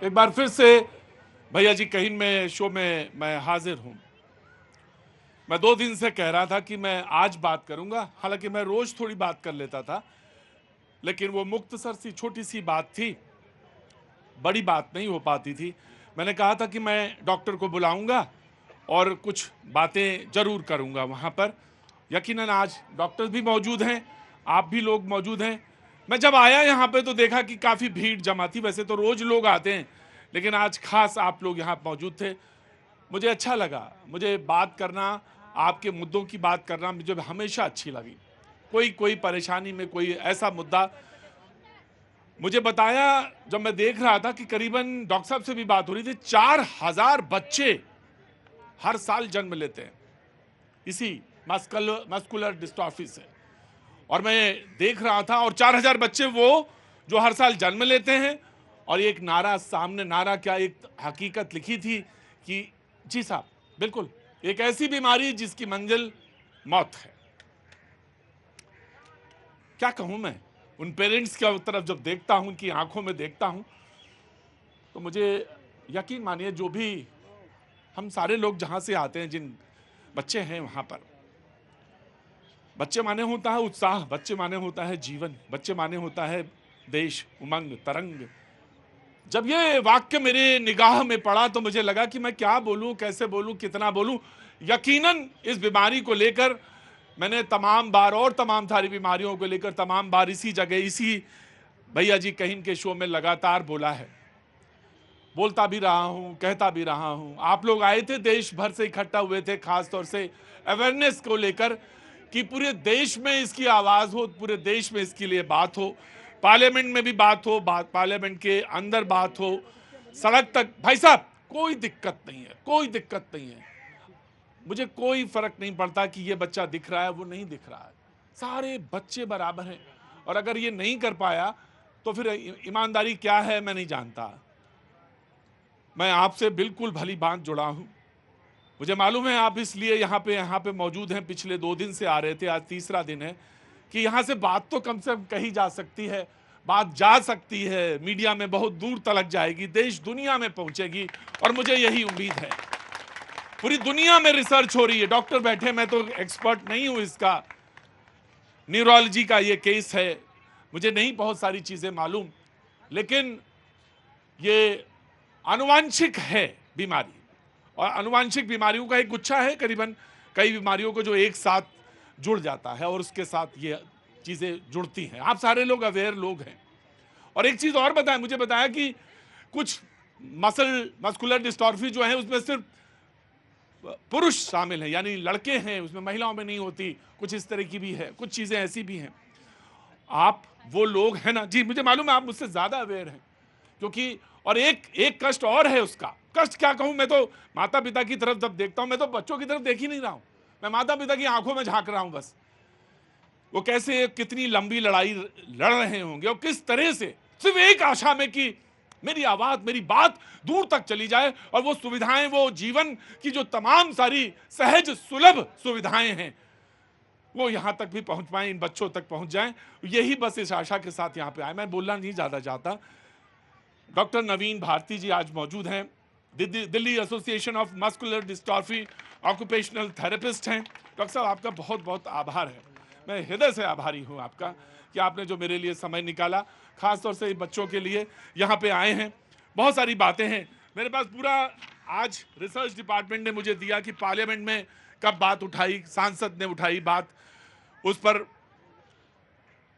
एक बार फिर से भैया जी कहीं में शो में मैं हाजिर हूं। मैं 2 दिन से कह रहा था कि मैं आज बात करूंगा, हालांकि मैं रोज थोड़ी बात कर लेता था, लेकिन वो मुख्तसर सी छोटी सी बात थी, बड़ी बात नहीं हो पाती थी। मैंने कहा था कि मैं डॉक्टर को बुलाऊंगा और कुछ बातें जरूर करूंगा वहां पर। यकीनन आज डॉक्टर भी मौजूद हैं, आप भी लोग मौजूद हैं। मैं जब आया यहाँ पे तो देखा कि काफ़ी भीड़ जमा थी। वैसे तो रोज लोग आते हैं, लेकिन आज खास आप लोग यहाँ मौजूद थे। मुझे अच्छा लगा। मुझे बात करना, आपके मुद्दों की बात करना मुझे हमेशा अच्छी लगी। कोई कोई परेशानी में कोई ऐसा मुद्दा मुझे बताया, जब मैं देख रहा था कि करीबन डॉक्टर साहब से भी बात हो रही थी, 4000 बच्चे हर साल जन्म लेते हैं इसी मस्कुलर डिस्ट्रॉफी से। और मैं देख रहा था, और 4000 बच्चे वो जो हर साल जन्म लेते हैं। और एक नारा सामने, नारा क्या, एक हकीकत लिखी थी कि जी साहब बिल्कुल, एक ऐसी बीमारी जिसकी मंजिल मौत है। क्या कहूं मैं, उन पेरेंट्स की तरफ जब देखता हूं, उनकी आंखों में देखता हूं, तो मुझे यकीन मानिए, जो भी हम सारे लोग जहां से आते हैं, जिन बच्चे हैं वहां पर, बच्चे माने होता है उत्साह, बच्चे माने होता है जीवन, बच्चे माने होता है देश, उमंग, तरंग। जब ये वाक्य मेरे निगाह में पड़ा तो मुझे लगा कि मैं क्या बोलूं, कैसे बोलूं, कितना बोलूं। यकीनन इस बीमारी को लेकर मैंने तमाम बार, और तमाम सारी बीमारियों को लेकर तमाम बार इसी जगह, इसी भैया जी कहीं के शो में लगातार बोला है, बोलता भी रहा हूं, कहता भी रहा हूं। आप लोग आए थे, देश भर से इकट्ठा हुए थे, खासतौर से अवेयरनेस को लेकर कि पूरे देश में इसकी आवाज हो, पूरे देश में इसके लिए बात हो, पार्लियामेंट में भी बात हो, पार्लियामेंट के अंदर बात हो, सड़क तक। भाई साहब कोई दिक्कत नहीं है, कोई दिक्कत नहीं है। मुझे कोई फर्क नहीं पड़ता कि ये बच्चा दिख रहा है, वो नहीं दिख रहा है, सारे बच्चे बराबर हैं। और अगर ये नहीं कर पाया तो फिर ईमानदारी क्या है मैं नहीं जानता। मैं आपसे बिल्कुल भली बात जुड़ा हूं। मुझे मालूम है आप इसलिए यहाँ पे मौजूद हैं, पिछले 2 दिन से आ रहे थे, आज तीसरा दिन है, कि यहाँ से बात तो कम से कम कही जा सकती है, बात जा सकती है, मीडिया में बहुत दूर तलक जाएगी, देश दुनिया में पहुंचेगी। और मुझे यही उम्मीद है। पूरी दुनिया में रिसर्च हो रही है, डॉक्टर बैठे, मैं तो एक्सपर्ट नहीं हूं इसका, न्यूरोलॉजी का ये केस है, मुझे नहीं बहुत सारी चीजें मालूम, लेकिन ये आनुवांशिक है बीमारी। और आनुवांशिक बीमारियों का एक गुच्छा है, करीबन कई बीमारियों को जो एक साथ जुड़ जाता है और उसके साथ ये चीजें जुड़ती हैं। आप सारे लोग अवेयर लोग हैं। और एक चीज और बताएं, मुझे बताया कि कुछ मस्कुलर डिस्ट्रॉफी जो है उसमें सिर्फ पुरुष शामिल हैं, यानी लड़के हैं, उसमें महिलाओं में नहीं होती, कुछ इस तरह की भी है, कुछ चीजें ऐसी भी हैं। आप वो लोग हैं ना जी, मुझे मालूम है आप मुझसे ज्यादा अवेयर हैं, क्योंकि और एक कष्ट और है उसका। कष्ट क्या कहूं, मैं तो माता पिता की तरफ जब देखता हूं, मैं तो बच्चों की तरफ देख ही नहीं रहा हूं, मैं माता पिता की आंखों में झांक रहा हूं बस। वो कैसे कितनी लंबी लड़ाई लड़ रहे होंगे, और किस तरह से सिर्फ एक आशा में कि मेरी आवाज, मेरी बात दूर तक चली जाए, और वो सुविधाएं, वो जीवन की जो तमाम सारी सहज सुलभ सुविधाएं हैं, वो यहां तक भी पहुंच पाए, इन बच्चों तक पहुंच जाएं। यही बस इस आशा के साथ यहां पे आए। मैं बोलना नहीं ज्यादा चाहता। डॉक्टर नवीन भारती जी आज मौजूद हैं, Delhi association of muscular dystrophy occupational therapist हैं। डॉक्टर साहब आपका बहुत बहुत आभार है, मैं हृदय से आभारी हूं आपका कि आपने जो मेरे लिए समय निकाला, खासतौर से बच्चों के लिए यहाँ पे आए हैं। बहुत सारी बातें हैं मेरे पास, पूरा आज रिसर्च डिपार्टमेंट ने मुझे दिया कि पार्लियामेंट में कब बात उठाई, सांसद ने उठाई बात, उस पर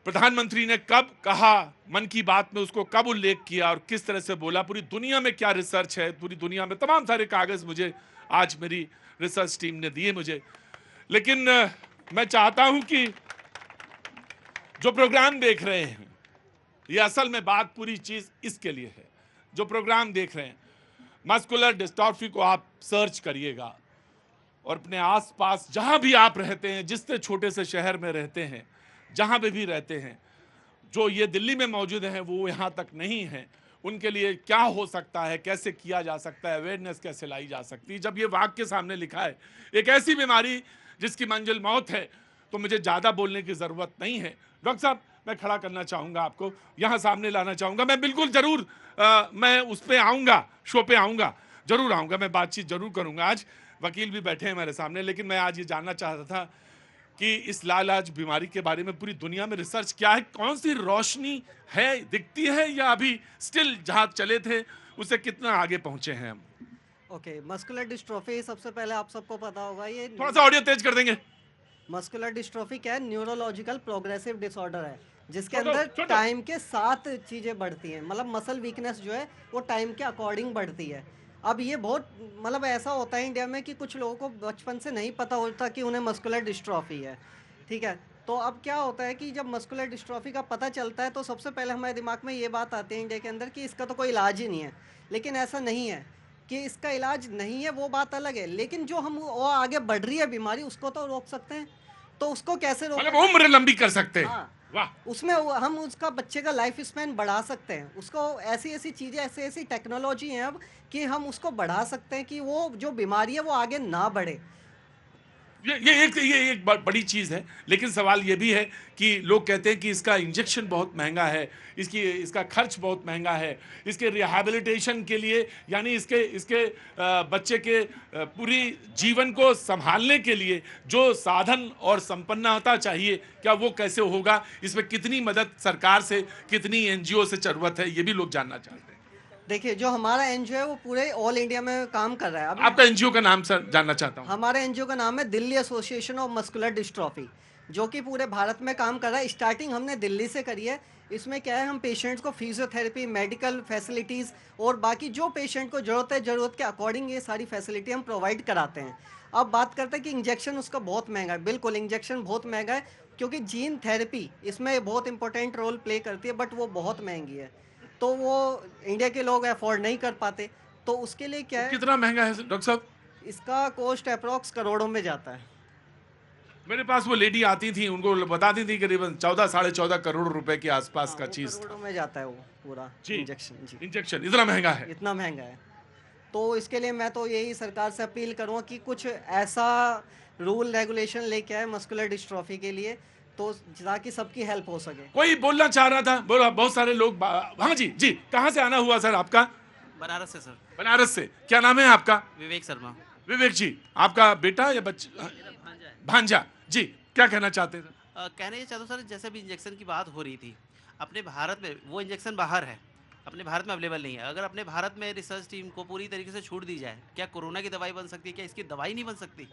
प्रधानमंत्री ने कब कहा, मन की बात में उसको कब उल्लेख किया और किस तरह से बोला, पूरी दुनिया में क्या रिसर्च है, पूरी दुनिया में तमाम सारे कागज मुझे आज मेरी रिसर्च टीम ने दिए मुझे। लेकिन मैं चाहता हूं कि जो प्रोग्राम देख रहे हैं, ये असल में बात पूरी चीज इसके लिए है, जो प्रोग्राम देख रहे हैं, मस्कुलर डिस्ट्रॉफी को आप सर्च करिएगा, और अपने आसपास जहां भी आप रहते हैं, जिस छोटे से शहर में रहते हैं, जहां पे भी रहते हैं, जो ये दिल्ली में मौजूद हैं वो यहाँ तक नहीं है, उनके लिए क्या हो सकता है, कैसे किया जा सकता है, अवेयरनेस कैसे लाई जा सकती है। जब ये वाक्य सामने लिखा है, एक ऐसी बीमारी जिसकी मंजिल मौत है, तो मुझे ज्यादा बोलने की जरूरत नहीं है। डॉक्टर साहब मैं खड़ा करना चाहूँगा, आपको यहाँ सामने लाना चाहूँगा। मैं बिल्कुल ज़रूर मैं उस पे आऊँगा, शो पे आऊँगा, ज़रूर आऊँगा, मैं बातचीत ज़रूर करूँगा। आज वकील भी बैठे हैं मेरे सामने, लेकिन मैं आज ये जानना चाहता था कि इस लाइलाज बीमारी के बारे में पूरी दुनिया में रिसर्च क्या है, कौन सी रोशनी है, दिखती है, या अभी स्टिल जहाँ चले थे उससे कितना आगे पहुँचे हैं हम? ओके, मस्कुलर डिस्ट्रॉफी सबसे पहले आप सबको पता होगा ये थोड़ा सा ऑडियो तेज कर देंगे। मस्कुलर डिस्ट्रॉफी क्या है? न्यूरोलॉजिकल प्रोग्रेसिव डिसऑर्डर है, जिसके छोड़ो, अंदर छोड़ो। टाइम के साथ चीज़ें बढ़ती हैं। मतलब मसल वीकनेस जो है वो टाइम के अकॉर्डिंग बढ़ती है। अब ये बहुत मतलब ऐसा होता है इंडिया में कि कुछ लोगों को बचपन से नहीं पता होता कि उन्हें मस्कुलर डिस्ट्रॉफी है, ठीक है? तो अब क्या होता है कि जब मस्कुलर डिस्ट्रॉफी का पता चलता है तो सबसे पहले हमारे दिमाग में ये बात आती है इंडिया के अंदर कि इसका तो कोई इलाज ही नहीं है। लेकिन ऐसा नहीं है कि इसका इलाज नहीं है, वो बात अलग है, लेकिन जो हम वो आगे बढ़ रही है बीमारी उसको तो रोक सकते हैं। तो उसको कैसे रोका मतलब उम्र लंबी कर सकते हैं। हाँ, वाह। उसमें हम उसका बच्चे का लाइफ स्पैन बढ़ा सकते हैं। उसको ऐसी ऐसी चीज़ें, ऐसी ऐसी टेक्नोलॉजी है अब कि हम उसको बढ़ा सकते हैं कि वो जो बीमारी है वो आगे ना बढ़े। ये एक बड़ी चीज़ है, लेकिन सवाल ये भी है कि लोग कहते हैं कि इसका इंजेक्शन बहुत महंगा है, इसका खर्च बहुत महंगा है, इसके रिहैबिलिटेशन के लिए, यानी इसके इसके बच्चे के पूरी जीवन को संभालने के लिए जो साधन और संपन्नता चाहिए, क्या वो कैसे होगा? इसमें कितनी मदद सरकार से, कितनी एनजीओ से ज़रूरत है, ये भी लोग जानना चाहते हैं। देखिए, जो हमारा एनजीओ है वो पूरे ऑल इंडिया में काम कर रहा है। अभी आपका एनजीओ का नाम सर जानना चाहता हूँ। हमारे एनजीओ का नाम है Delhi association of muscular dystrophy, जो कि पूरे भारत में काम कर रहा है। स्टार्टिंग हमने दिल्ली से करी है। इसमें क्या है, हम पेशेंट्स को फिजियोथेरेपी, मेडिकल फैसिलिटीज़ और बाकी जो पेशेंट को ज़रूरत है, ज़रूरत के अकॉर्डिंग ये सारी फैसिलिटी हम प्रोवाइड कराते हैं। अब बात करते हैं कि इंजेक्शन उसका बहुत महंगा है। बिल्कुल, इंजेक्शन बहुत महंगा है क्योंकि जीन थेरेपी इसमें बहुत इंपॉर्टेंट रोल प्ले करती है, बट वो बहुत महंगी है। तो वो इंडिया के लोग अफोर्ड नहीं कर पाते। तो उसके लिए क्या है, कितना महंगा है डॉक्टर साहब? इसका कॉस्ट अप्रॉक्स करोड़ों में जाता है। मेरे पास वो लेडी आती थी, उनको बताती थी करीबन 14 साढ़े 14 करोड़ रुपए के आसपास का वो चीज था। करोड़ों में जाता है वो पूरा जी। इंजेक्शन जी। इंजेक्शन इतना महंगा है। इतना महंगा है। तो इसके लिए मैं तो यही सरकार से अपील करूँगा कि कुछ ऐसा रूल रेगुलेशन लेके आए मस्कुलर डिस्ट्रॉफी के लिए, तो ताकि सबकी हेल्प हो सके। कोई बोलना चाह रहा था, बोला बहुत सारे लोग हाँ जी जी, कहाँ से आना हुआ सर आपका? बनारस से सर। बनारस से। क्या नाम है आपका? विवेक शर्मा। विवेक जी, आपका बेटा या बच्चा? भांजा जी, क्या कहना चाहते थे? कहना ये चाहता हूँ सर, जैसे भी इंजेक्शन की बात हो रही थी, अपने भारत में वो इंजेक्शन बाहर है, अपने भारत में अवेलेबल नहीं है। अगर अपने भारत में रिसर्च टीम को पूरी तरीके से छूट दी जाए, क्या कोरोना की दवाई बन सकती है? क्या इसकी दवाई नहीं बन सकती?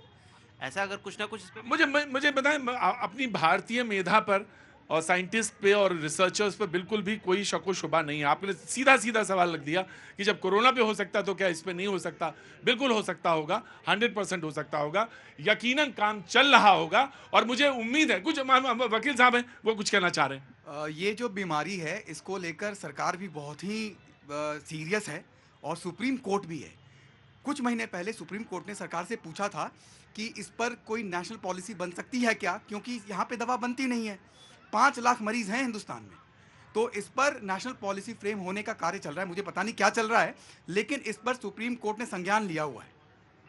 ऐसा अगर कुछ ना कुछ इस पे मुझे बताएं, अपनी भारतीय मेधा पर और साइंटिस्ट पे और रिसर्चर्स पे बिल्कुल भी कोई शक व शुबा नहीं है। आपने सीधा सीधा सवाल रख दिया कि जब कोरोना पे हो सकता तो क्या इस पे नहीं हो सकता? बिल्कुल हो सकता होगा, 100% हो सकता होगा, यकीनन काम चल रहा होगा। और मुझे उम्मीद है, कुछ वकील साहब हैं, वो कुछ कहना चाह रहे हैं। ये जो बीमारी है इसको लेकर सरकार भी बहुत ही सीरियस है और सुप्रीम कोर्ट भी है। कुछ महीने पहले सुप्रीम कोर्ट ने सरकार से पूछा था कि इस पर कोई नेशनल पॉलिसी बन सकती है क्या, क्योंकि यहाँ पे दवा बनती नहीं है। 5 लाख मरीज हैं हिंदुस्तान में, तो इस पर नेशनल पॉलिसी फ्रेम होने का कार्य चल रहा है। मुझे पता नहीं क्या चल रहा है, लेकिन इस पर सुप्रीम कोर्ट ने संज्ञान लिया हुआ है।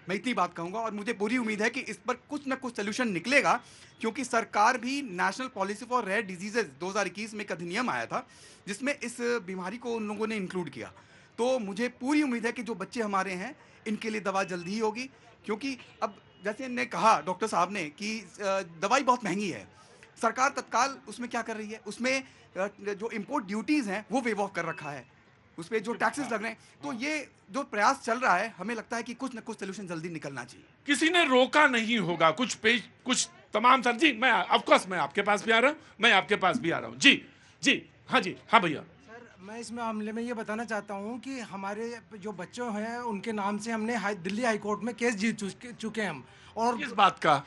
मैं इतनी बात कहूँगा और मुझे पूरी उम्मीद है कि इस पर कुछ ना कुछ सोल्यूशन निकलेगा, क्योंकि सरकार भी national policy for rare diseases 2021 में एक अधिनियम आया था जिसमें इस बीमारी को उन लोगों ने इंक्लूड किया। तो मुझे पूरी उम्मीद है कि जो बच्चे हमारे हैं इनके लिए दवा जल्दी ही होगी, क्योंकि अब जैसे ने कहा डॉक्टर साहब ने कि दवाई बहुत महंगी है। सरकार तत्काल उसमें क्या कर रही है, उसमें जो इम्पोर्ट ड्यूटीज़ हैं वो वेव ऑफ कर रखा है, उस पर जो टैक्सेस लग रहे हैं। तो ये जो प्रयास चल रहा है, हमें लगता है कि कुछ ना कुछ सोल्यूशन जल्दी निकलना चाहिए। किसी ने रोका नहीं होगा, कुछ तमाम सर जी, मैं ऑफकोर्स मैं आपके पास भी आ रहा हूँ, मैं आपके पास भी आ रहा हूँ। जी जी, हाँ जी, हाँ भैया। मैं इस मामले में ये बताना चाहता हूँ कि हमारे जो बच्चे हैं उनके नाम से हमने दिल्ली हाई कोर्ट में केस जीत चुके हैं हम, और किस बात का?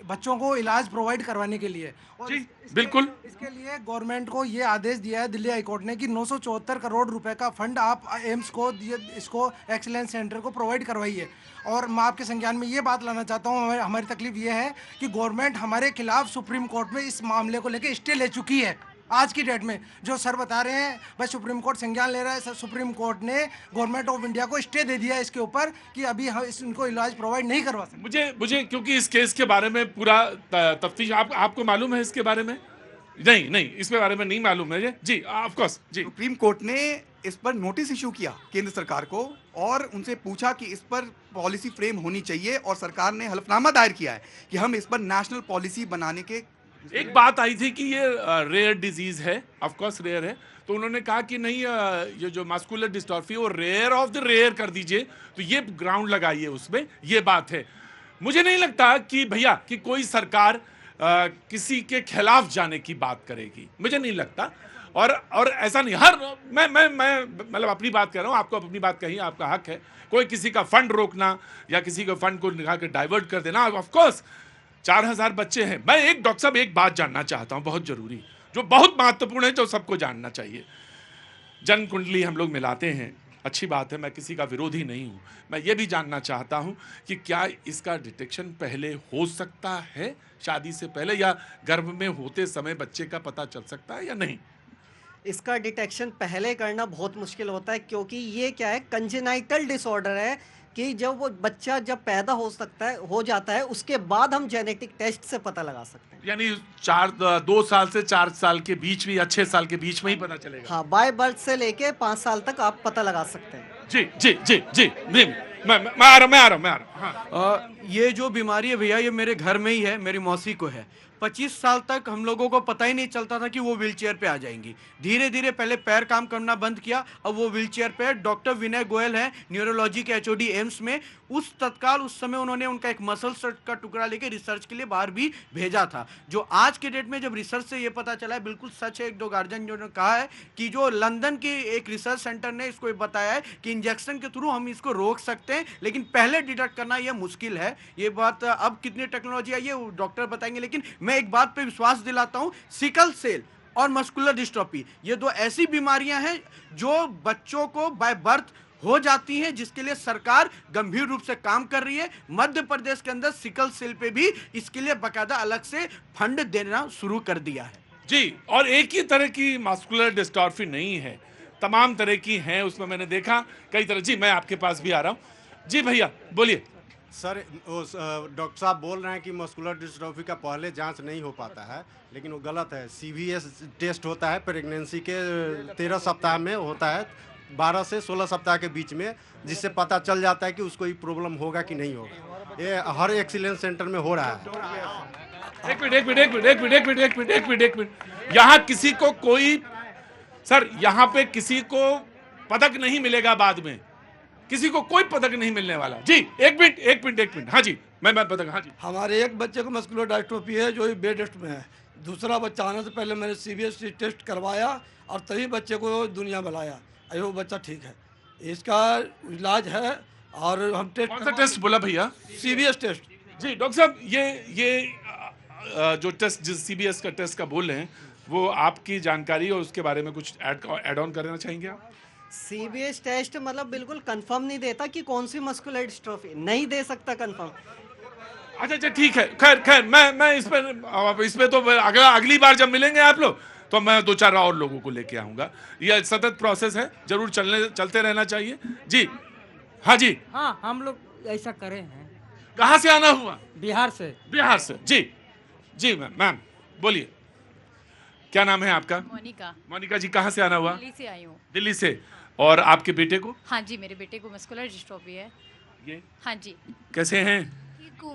बच्चों को इलाज प्रोवाइड करवाने के लिए। और जी, बिल्कुल। इसके लिए गवर्नमेंट को ये आदेश दिया है दिल्ली हाई कोर्ट ने कि 974 करोड़ रुपए का फंड आप एम्स को इसको एक्सीलेंस सेंटर को प्रोवाइड करवाइए। और मैं आपके संज्ञान में ये बात लाना चाहता हूँ, हमारी तकलीफ ये है कि गवर्नमेंट हमारे खिलाफ सुप्रीम कोर्ट में इस मामले को लेकर स्टे ले चुकी है। आज की डेट में जो सर बता रहे हैं बस सुप्रीम कोर्ट संज्ञान ले रहा है। सुप्रीम कोर्ट ने गवर्नमेंट ऑफ इंडिया को स्टे दे दिया है इसके ऊपर कि अभी हम इनको इलाज प्रोवाइड नहीं करवा सकते। मुझे क्योंकि इस केस के बारे में पूरा तफ्तीश आपको मालूम है इसके बारे में? नहीं नहीं, इसके बारे में नहीं मालूम मुझे। जी ऑफ कोर्स जी। सुप्रीम कोर्ट ने इस पर नोटिस इशू किया केंद्र सरकार को और उनसे पूछा कि इस पर पॉलिसी फ्रेम होनी चाहिए, और सरकार ने हलफनामा दायर किया है कि हम इस पर नेशनल पॉलिसी बनाने के। एक बात आई थी कि ये रेयर डिजीज है, ऑफ कोर्स रेयर है, तो उन्होंने कहा कि नहीं ये जो मस्कुलर डिस्ट्रॉफी वो रेयर ऑफ द रेयर कर दीजिए, तो ये ग्राउंड लगाइए उसमें, ये बात है। मुझे नहीं लगता कि भैया कि कोई सरकार किसी के खिलाफ जाने की बात करेगी, मुझे नहीं लगता। और ऐसा नहीं, हर मैं मतलब अपनी बात कर रहा हूँ, आपको अपनी बात कही, आपका हक है। कोई किसी का फंड रोकना या किसी का फंड को निकाल के डाइवर्ट कर देना, ऑफ कोर्स 4000 बच्चे हैं। मैं एक डॉक्टर साहब एक बात जानना चाहता हूं, बहुत जरूरी, जो बहुत महत्वपूर्ण है, जो सबको जानना चाहिए। जन्म कुंडली हम लोग मिलाते हैं, अच्छी बात है, मैं किसी का विरोधी नहीं हूं। मैं ये भी जानना चाहता हूं कि क्या इसका डिटेक्शन पहले हो सकता है शादी से पहले, या गर्भ में होते समय बच्चे का पता चल सकता है या नहीं? इसका डिटेक्शन पहले करना बहुत मुश्किल होता है, क्योंकि ये क्या है, कंजेनाइटल डिसऑर्डर है कि जब वो बच्चा जब पैदा हो जाता है उसके बाद हम जेनेटिक टेस्ट से पता लगा सकते हैं। यानी 2 साल से 4 साल के बीच में या 6 साल के बीच में ही पता चलेगा? हाँ, बाय बर्थ से लेके 5 साल तक आप पता लगा सकते हैं। जी जी जी जी, मैं आ रहा हूँ हाँ। ये जो बीमारी है भैया, ये मेरे घर में ही है, मेरी मौसी को है। 25 साल तक हम लोगों को पता ही नहीं चलता था कि वो व्हीलचेयर पे आ जाएंगी। धीरे धीरे पहले पैर काम करना बंद किया, अब वो व्हीलचेयर पे है। डॉक्टर विनय गोयल हैं, न्यूरोलॉजी के एचओडी एम्स में। उस समय उन्होंने उनका एक मसल का टुकड़ा लेके रिसर्च के लिए बाहर भी भेजा था। जो आज के डेट में जब रिसर्च से ये पता चला है, बिल्कुल सच है, एक दो गार्जियन जो ने कहा है कि जो लंदन के एक रिसर्च सेंटर ने इसको बताया है कि इंजेक्शन के थ्रू हम इसको रोक सकते हैं, लेकिन पहले डिटेक्ट करना यह मुश्किल है। ये बात अब कितनी टेक्नोलॉजी आई है डॉक्टर बताएंगे, लेकिन मैं एक बात पे विश्वास दिलाता हूं, सिकल सेल और मस्कुलर डिस्ट्रॉफी ये दो ऐसी बीमारियां हैं जो बच्चों को बाय बर्थ हो जाती हैं, जिसके लिए सरकार गंभीर रूप से काम कर रही है। मध्य प्रदेश के अंदर सिकल सेल पे भी इसके लिए बाकायदा अलग से फंड देना शुरू कर दिया है। जी, और एक ही तरह की मस्कुलर डिस्ट्रॉफी नहीं है, तमाम तरह की हैं, उसमें मैंने देखा कई तरह। जी, मैं आपके पास भी आ रहा हूँ। जी भैया बोलिए। सर, डॉक्टर साहब बोल रहे हैं कि मस्कुलर डिस्ट्रॉफी का पहले जांच नहीं हो पाता है, लेकिन वो गलत है। CVS टेस्ट होता है प्रेगनेंसी के 13 सप्ताह में होता है, 12 से 16 सप्ताह के बीच में, जिससे पता चल जाता है कि उसको ये प्रॉब्लम होगा कि नहीं होगा। ये हर एक्सीलेंस सेंटर में हो रहा है। एक मिनट। यहाँ किसी को कोई, सर यहाँ पे किसी को पदक नहीं मिलेगा बाद में, किसी को कोई पदक नहीं मिलने वाला। जी एक मिनट। हाँ जी, मैं पदक। हाँ जी, हमारे एक बच्चे को मस्कुलर डिस्ट्रोफी है जो बेड रेस्ट में है। दूसरा बच्चा आने से पहले मैंने CVS टेस्ट करवाया और तभी बच्चे को दुनिया में लाया। अरे वो बच्चा ठीक है, इसका इलाज है। और हम टेस्ट, कौन सा टेस्ट बोला भैया? CVS test. जी डॉक्टर साहब, ये जो टेस्ट जिस CBS का टेस्ट का बोल रहे हैं, वो आपकी जानकारी और उसके बारे में कुछ ऐड ऑन करना चाहेंगे आप? CBS टेस्ट मतलब बिल्कुल कंफर्म नहीं देता कि कौन सी मस्कुलर डिस्ट्रोफी, नहीं दे सकता कंफर्म। अच्छा ठीक है, खैर मैं इस पे तो अगली बार जब मिलेंगे आप लोग तो मैं 2-4 और लोगों को लेके आऊंगा। यह सतत प्रोसेस है, जरूर चलते रहना चाहिए। जी हाँ जी। हाँ, हम लोग ऐसा करे हैं। कहाँ से आना हुआ? बिहार से। बिहार से। जी मैम बोलिए, क्या नाम है आपका? मोनिका जी, कहाँ से आना हुआ? दिल्ली से आई हूँ। दिल्ली से। और आपके बेटे को? हाँ जी, मेरे बेटे को मस्कुलर डिस्ट्रोफी है। ये हाँ जी। कैसे हैं? ठीक हूँ।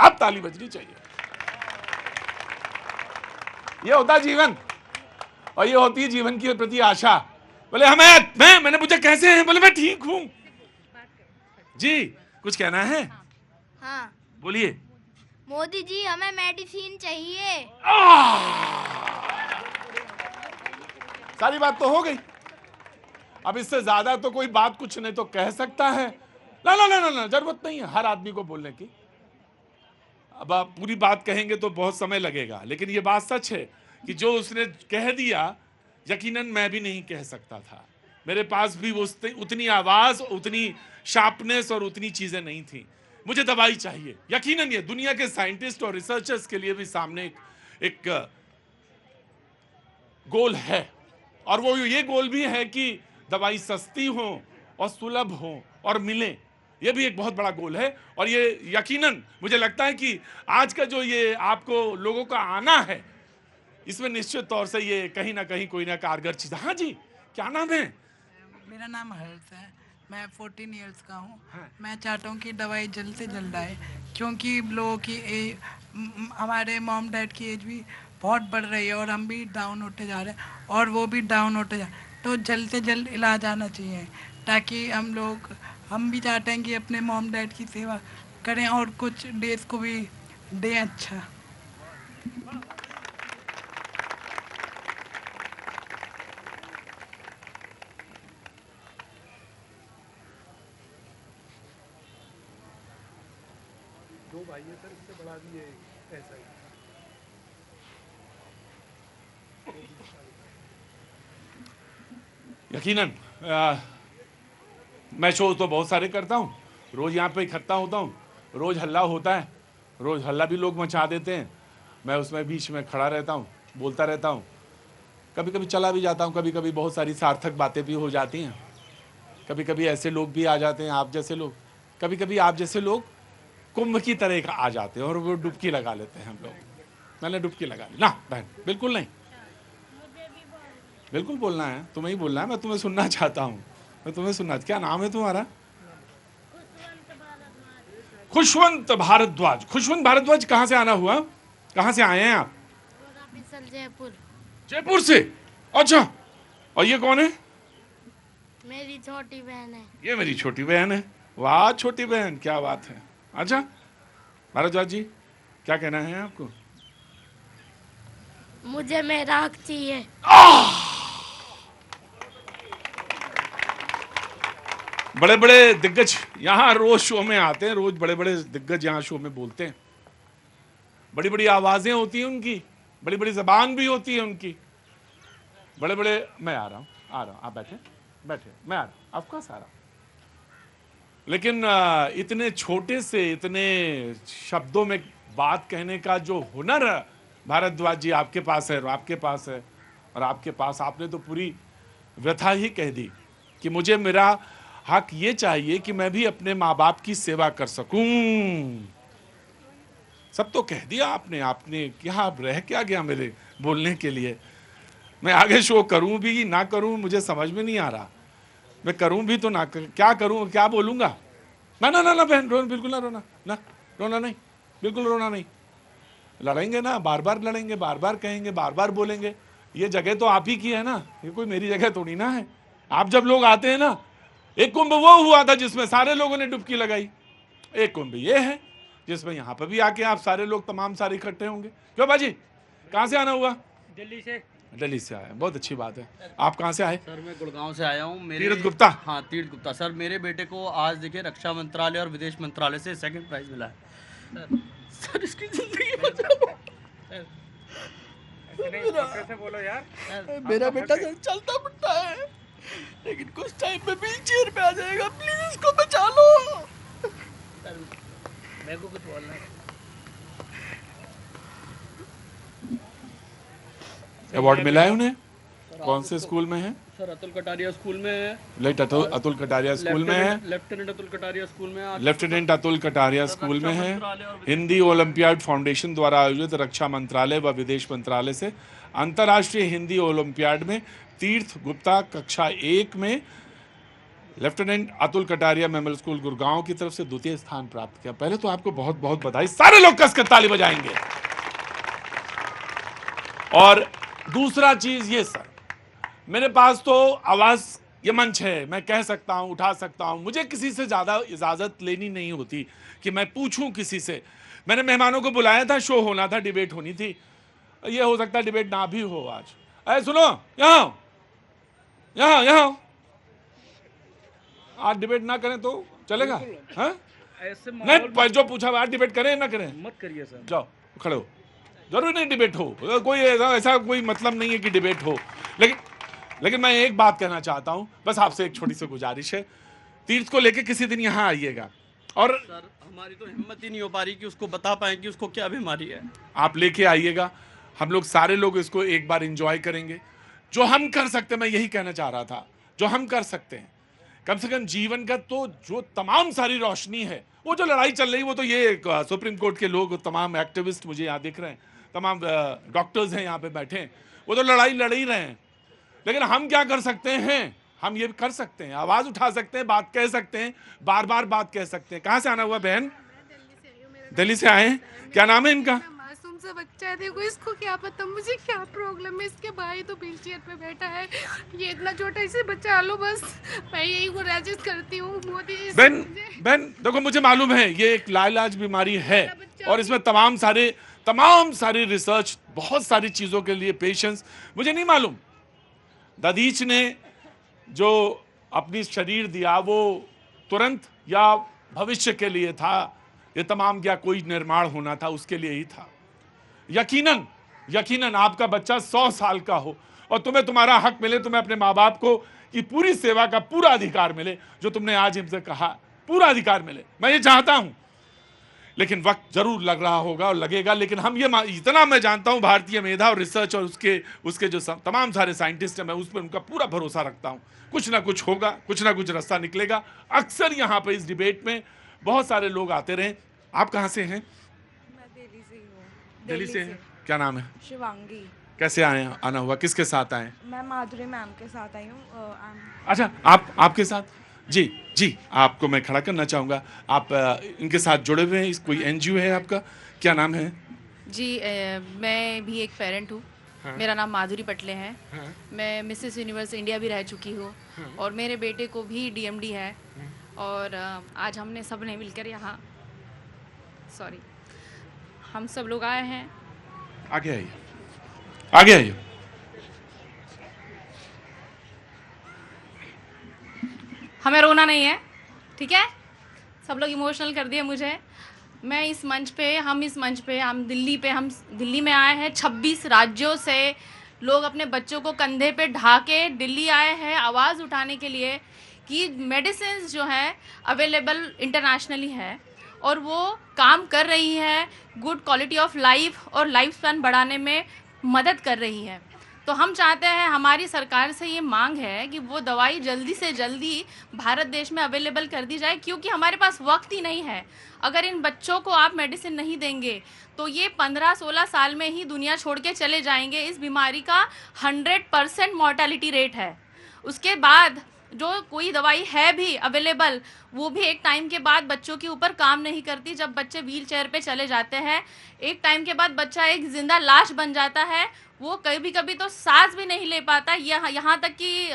अब ताली बजनी चाहिए। ये होता है जीवन, और ये होती है जीवन के प्रति आशा। बोले मैंने पूछा कैसे हैं, बोले मैं ठीक हूं। जी कुछ कहना है? हाँ। बोलिए। मोदी जी, हमें मेडिसिन चाहिए। सारी बात तो हो गई, अब इससे ज्यादा तो कोई बात कुछ नहीं तो कह सकता है। ना, जरूरत नहीं है हर आदमी को बोलने की। अब आप पूरी बात कहेंगे तो बहुत समय लगेगा, लेकिन ये बात सच है कि जो उसने कह दिया, यकीनन मैं भी नहीं कह सकता था। मेरे पास भी वो उतनी आवाज, उतनी शार्पनेस और उतनी चीजें नहीं थी। मुझे दवाई चाहिए। यकीनन ये दुनिया के साइंटिस्ट और रिसर्चर्स के लिए भी सामने एक गोल है, और वो ये गोल भी है कि दवाई सस्ती हो और सुलभ हो और मिले। ये भी एक बहुत बड़ा गोल है। और ये यकीनन मुझे लगता है कि आज का जो ये आपको लोगों का आना है, इसमें निश्चित तौर से ये कहीं ना कहीं कोई ना कारगर चीज। हाँ जी, क्या नाम है? मेरा नाम हर्ष है, मैं 14 इयर्स का हूँ। मैं चाहता हूँ कि दवाई जल्द से जल्द आए, क्योंकि लोगों की हमारे मॉम डैड की एज भी बहुत बढ़ रही है और हम भी डाउन होते जा रहे हैं और वो भी डाउन होते जा रहे हैं। तो जल्द से जल्द इलाज आना चाहिए, ताकि हम भी चाहते हैं कि अपने मॉम डैड की सेवा करें और कुछ देश को भी दें अच्छा। दो भाई है सर, इससे बड़ा भी है ऐसा ही। यकीनन मैं शो तो बहुत सारे करता हूँ, रोज यहाँ पे इकट्ठा होता हूँ, रोज हल्ला होता है, रोज हल्ला भी लोग मचा देते हैं, मैं उसमें बीच में खड़ा रहता हूँ, बोलता रहता हूँ, कभी कभी चला भी जाता हूँ, कभी कभी बहुत सारी सार्थक बातें भी हो जाती हैं, कभी कभी ऐसे लोग भी आ जाते हैं आप जैसे लोग, कभी कभी आप जैसे लोग कुंभ की तरह आ जाते हैं और वो डुबकी लगा लेते हैं। हम लोग, मैंने डुबकी लगा ली ना बहन, बिल्कुल नहीं, बिल्कुल बोलना है, तुम्हें ही बोलना है, मैं तुम्हें सुनना चाहता हूँ, मैं तुम्हें सुनना। क्या नाम है तुम्हारा? खुशवंत भारद्वाज। खुशवंत भारद्वाज कहाँ से आना हुआ, कहाँ से आए हैं आप? जयपुर। जयपुर से, अच्छा। और ये कौन है? मेरी छोटी बहन है। ये मेरी छोटी बहन है। वाह छोटी बहन, क्या बात है। अच्छा भारद्वाज जी, क्या कहना है आपको? मुझे मेरा हक चाहिए। बड़े बड़े दिग्गज यहाँ रोज शो में आते हैं, रोज बड़े बड़े दिग्गज यहाँ शो में बोलते हैं, बड़ी बड़ी आवाजें होती हैं उनकी, बड़ी बड़ी जबान भी होती है उनकी, बड़े बड़े। मैं आ रहा हूँ, आप बैठे बैठे, मैं आ रहा हूँ, ऑफ कोर्स आ रहा हूँ। लेकिन इतने छोटे से इतने शब्दों में बात कहने का जो हुनर भारद्वाज जी आपके पास है, आपके पास है, और आपके पास आपने तो पूरी व्यथा ही कह दी कि मुझे मेरा हक ये चाहिए कि मैं भी अपने माँ बाप की सेवा कर सकूं। सब तो कह दिया आपने, आपने क्या रह क्या गया मेरे बोलने के लिए? मैं आगे शो करूं भी ना करूं मुझे समझ में नहीं आ रहा, मैं करूं भी तो ना क्या करूं, क्या बोलूंगा? ना ना ना ना बहन, बिल्कुल ना रोना, ना रोना नहीं, बिल्कुल रोना नहीं। लड़ेंगे ना, बार बार लड़ेंगे, बार बार कहेंगे, बार बार बोलेंगे। ये जगह तो आप ही की है ना, ये कोई मेरी जगह थोड़ी ना है। आप जब लोग आते हैं ना, एक कुंभ वो हुआ था जिसमें सारे लोगों ने डुबकी लगाई, एक कुंभ ये है जिसमें यहाँ पर भी आके आप सारे लोग तमाम सारे इकट्ठे होंगे। क्यों बाजी, कहाँ से आना हुआ? दिल्ली से। दिल्ली से आए, बहुत अच्छी बात है। आप कहाँ से आए? सर मैं गुड़गांव से आया हूँ। तीर्थ गुप्ता। हाँ तीर्थ गुप्ता। सर मेरे बेटे को आज देखिए रक्षा मंत्रालय और विदेश मंत्रालय से 2nd प्राइज मिला है। सर इसकी जिंदगी बचाओ। कैसे बोलो यार, मेरा बेटा सर चलता फिरता है, लेकिन कुछ टाइम में व्हील चेयर पे आ जाएगा, प्लीज इसको बचा लो। मेरे को कुछ बोलना है। अवार्ड मिला है उन्हें? कौन से स्कूल में है? सर अतुल कटारिया स्कूल में है। अतुल कटारिया स्कूल में है। लेफ्टिनेंट अतुल कटारिया स्कूल में। लेफ्टिनेंट अतुल कटारिया स्कूल में है। हिंदी ओलंपियाड फाउंडेशन द्वारा आयोजित रक्षा मंत्रालय व विदेश मंत्रालय से अंतर्राष्ट्रीय हिंदी ओलंपियाड में तीर्थ गुप्ता कक्षा 1 में lieutenant Atul Kataria memorial school Gurgaon की तरफ से द्वितीय स्थान प्राप्त किया। पहले तो आपको बहुत बहुत बधाई, सारे लोग कसकर ताली बजाएंगे। और दूसरा चीज ये सर, मेरे पास तो आवाज ये मंच है, मैं कह सकता हूं, उठा सकता हूं, मुझे किसी से ज्यादा इजाजत लेनी नहीं होती कि मैं पूछूं किसी से। मैंने मेहमानों को बुलाया था, शो होना था, डिबेट होनी थी, ये हो सकता है डिबेट ना भी हो आज। अरे सुनो, यहाँ यहाँ यहाँ आज डिबेट ना करें तो चलेगा? हाँ नहीं, जो पूछा आज डिबेट करें ना करें मत करिए सर। जाओ खड़े हो, जरूरी नहीं डिबेट हो, कोई ऐसा कोई मतलब नहीं है कि डिबेट हो। लेकिन मैं एक बात कहना चाहता हूं, बस आपसे एक छोटी सी गुजारिश है, तीर्थ को लेके किसी दिन यहाँ आइएगा। और सर हमारी तो हिम्मत ही नहीं हो पा रही कि उसको बता पाए कि उसको क्या बीमारी है। आप लेके आइएगा, हम लोग सारे लोग इसको एक बार एंजॉय करेंगे। जो हम कर सकते हैं, मैं यही कहना चाह रहा था, जो हम कर सकते हैं कम से कम जीवन का तो जो तमाम सारी रोशनी है, वो जो लड़ाई चल रही है वो तो ये सुप्रीम कोर्ट के लोग, तमाम एक्टिविस्ट मुझे यहाँ दिख रहे हैं, तमाम डॉक्टर्स हैं यहाँ पे बैठे हैं, वो तो लड़ाई लड़ ही रहे हैं। लेकिन हम क्या कर सकते हैं? हम ये कर सकते हैं, आवाज उठा सकते हैं, बात कह सकते हैं, बार बार बात कह सकते हैं। कहाँ से आना हुआ बहन? दिल्ली से आए हैं। क्या नाम है इनका? मासूम सा बच्चा है, देखो इसको क्या पता मुझे क्या प्रॉब्लम है। इसके भाई तो व्हील चेयर पे बैठा है, ये इतना छोटा इसे बचा लो बस। मैं यही को राजिश करती हूँ मोदी जी से। बहन देखो, मुझे मालूम है ये एक लाइलाज बीमारी है और इसमें तमाम सारे रिसर्च, बहुत सारी चीजों के लिए पेशेंस। मुझे नहीं मालूम दधीच ने जो अपनी शरीर दिया वो तुरंत या भविष्य के लिए था, ये तमाम क्या कोई निर्माण होना था उसके लिए ही था। यकीनन आपका बच्चा 100 साल का हो और तुम्हें तुम्हारा हक मिले, तुम्हें अपने माँ बाप को की पूरी सेवा का पूरा अधिकार मिले, जो तुमने आज हमसे कहा, पूरा अधिकार मिले। मैं ये चाहता हूं, लेकिन वक्त जरूर लग रहा होगा और लगेगा। लेकिन हम ये इतना मैं जानता हूं, भारतीय मेधा और रिसर्च और उसके जो तमाम सारे साइंटिस्ट हैं, मैं उस पर उनका पूरा भरोसा रखता हूं। कुछ ना कुछ होगा, कुछ ना कुछ रास्ता निकलेगा। अक्सर यहाँ पे इस डिबेट में बहुत सारे लोग आते रहे। आप कहाँ से हैं? मैं दिल्ली से ही हूँ। दिल्ली से हैं। क्या नाम है? शिवांगी। कैसे आना हुआ? किसके साथ आए? मैं माधुरी मैम के साथ आई हूँ। अच्छा, आपके साथ? जी, आपको मैं खड़ा करना चाहूँगा। आप इनके साथ जुड़े हुए हैं, कोई एनजीओ है आपका? क्या नाम है? जी, मैं भी एक पेरेंट हूँ। हाँ। मेरा नाम माधुरी पटले है। हाँ। मैं मिसेस यूनिवर्स इंडिया भी रह चुकी हूँ और मेरे बेटे को भी डीएमडी है। और आज हमने सब ने मिलकर यहाँ हम सब लोग आए हैं। आगे आइए। हमें रोना नहीं है, ठीक है? सब लोग इमोशनल कर दिए मुझे। हम इस मंच पे हम दिल्ली में आए हैं। 26 राज्यों से लोग अपने बच्चों को कंधे पे ढाके दिल्ली आए हैं आवाज़ उठाने के लिए कि मेडिसिन जो है अवेलेबल इंटरनेशनली है और वो काम कर रही है, गुड क्वालिटी ऑफ लाइफ और लाइफ स्पैन बढ़ाने में मदद कर रही है। तो हम चाहते हैं, हमारी सरकार से ये मांग है कि वो दवाई जल्दी से जल्दी भारत देश में अवेलेबल कर दी जाए, क्योंकि हमारे पास वक्त ही नहीं है। अगर इन बच्चों को आप मेडिसिन नहीं देंगे तो ये 15-16 साल में ही दुनिया छोड़ के चले जाएंगे। इस बीमारी का 100% मॉर्टेलिटी रेट है। उसके बाद जो कोई दवाई है भी अवेलेबल, वो भी एक टाइम के बाद बच्चों के ऊपर काम नहीं करती। जब बच्चे व्हील चेयर पे चले जाते हैं, एक टाइम के बाद बच्चा एक जिंदा लाश बन जाता है। वो कभी कभी तो सांस भी नहीं ले पाता। यहाँ तक कि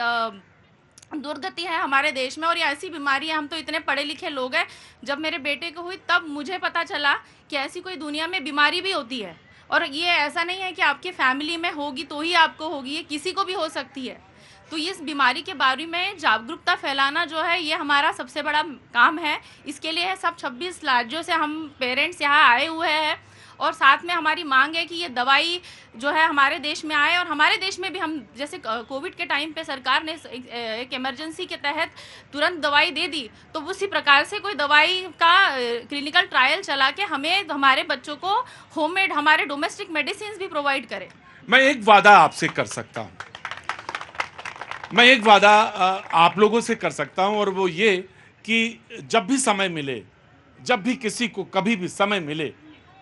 दुर्गति है हमारे देश में और ये ऐसी बीमारी है। हम तो इतने पढ़े लिखे लोग हैं, जब मेरे बेटे को हुई तब मुझे पता चला कि ऐसी कोई दुनिया में बीमारी भी होती है। और ये ऐसा नहीं है कि आपके फैमिली में होगी तो ही आपको होगी, ये किसी को भी हो सकती है। तो इस बीमारी के बारे में जागरूकता फैलाना जो है, ये हमारा सबसे बड़ा काम है। इसके लिए सब 26 राज्यों से हम पेरेंट्स यहाँ आए हुए हैं और साथ में हमारी मांग है कि ये दवाई जो है हमारे देश में आए। और हमारे देश में भी हम जैसे कोविड के टाइम पे सरकार ने एक इमरजेंसी के तहत तुरंत दवाई दे दी, तो उसी प्रकार से कोई दवाई का क्लिनिकल ट्रायल चला के हमें हमारे बच्चों को होममेड, हमारे डोमेस्टिक मेडिसिन भी प्रोवाइड करे। मैं एक वादा आपसे कर सकता हूँ, आप लोगों से कर सकता हूँ, और वो ये कि जब भी समय मिले, जब भी किसी को कभी भी समय मिले,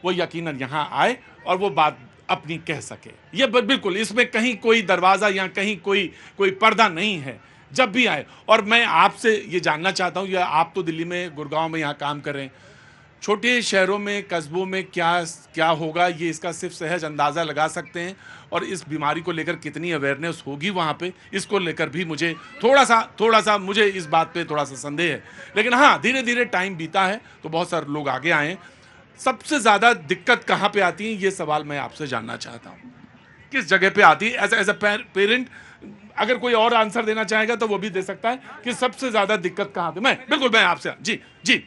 वो यकीनन यहाँ आए और वो बात अपनी कह सके। ये बिल्कुल, इसमें कहीं कोई दरवाज़ा या कहीं कोई पर्दा नहीं है। जब भी आए। और मैं आपसे ये जानना चाहता हूँ, या आप तो दिल्ली में, गुड़गांव में यहाँ काम कर रहे हैं, छोटे शहरों में, कस्बों में क्या होगा, ये इसका सिर्फ सहज अंदाज़ा लगा सकते हैं। और इस बीमारी को लेकर कितनी अवेयरनेस होगी वहाँ पे, इसको लेकर भी मुझे थोड़ा सा मुझे इस बात पे थोड़ा सा संदेह है। लेकिन हाँ, धीरे धीरे टाइम बीता है तो बहुत सारे लोग आगे आए हैं। सबसे ज़्यादा दिक्कत कहाँ पे आती है, ये सवाल मैं आपसे जानना चाहता हूँ। किस जगह पे आती है? एज अ पेरेंट, अगर कोई और आंसर देना चाहेगा तो वो भी दे सकता है कि सबसे ज़्यादा दिक्कत कहाँ पे। मैं आपसे जी।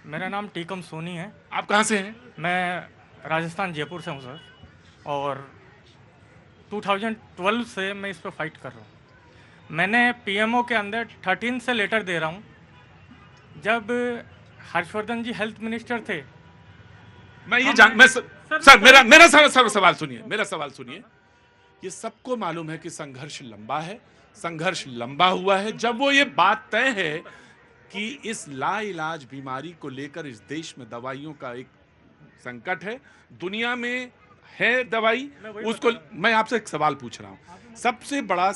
मेरा नाम टीकम सोनी है। आप कहाँ से हैं? मैं राजस्थान, जयपुर से हूँ सर, और 2012 से मैं इस पर फाइट कर रहा हूँ। मैंने पीएमओ के अंदर 13 से लेटर दे रहा हूँ। जब हर्षवर्धन जी हेल्थ मिनिस्टर थे, मेरा सवाल सुनिए। ये सबको मालूम है कि संघर्ष लंबा है, संघर्ष लंबा हुआ है। जब वो ये बात तय है कि इस लाइलाज बीमारी को लेकर इस देश में दवाइयों का एक संकट है, दुनिया में है दवाई, उसको मैं आपसे एक सवाल पूछ रहा हूँ, सबसे बड़ा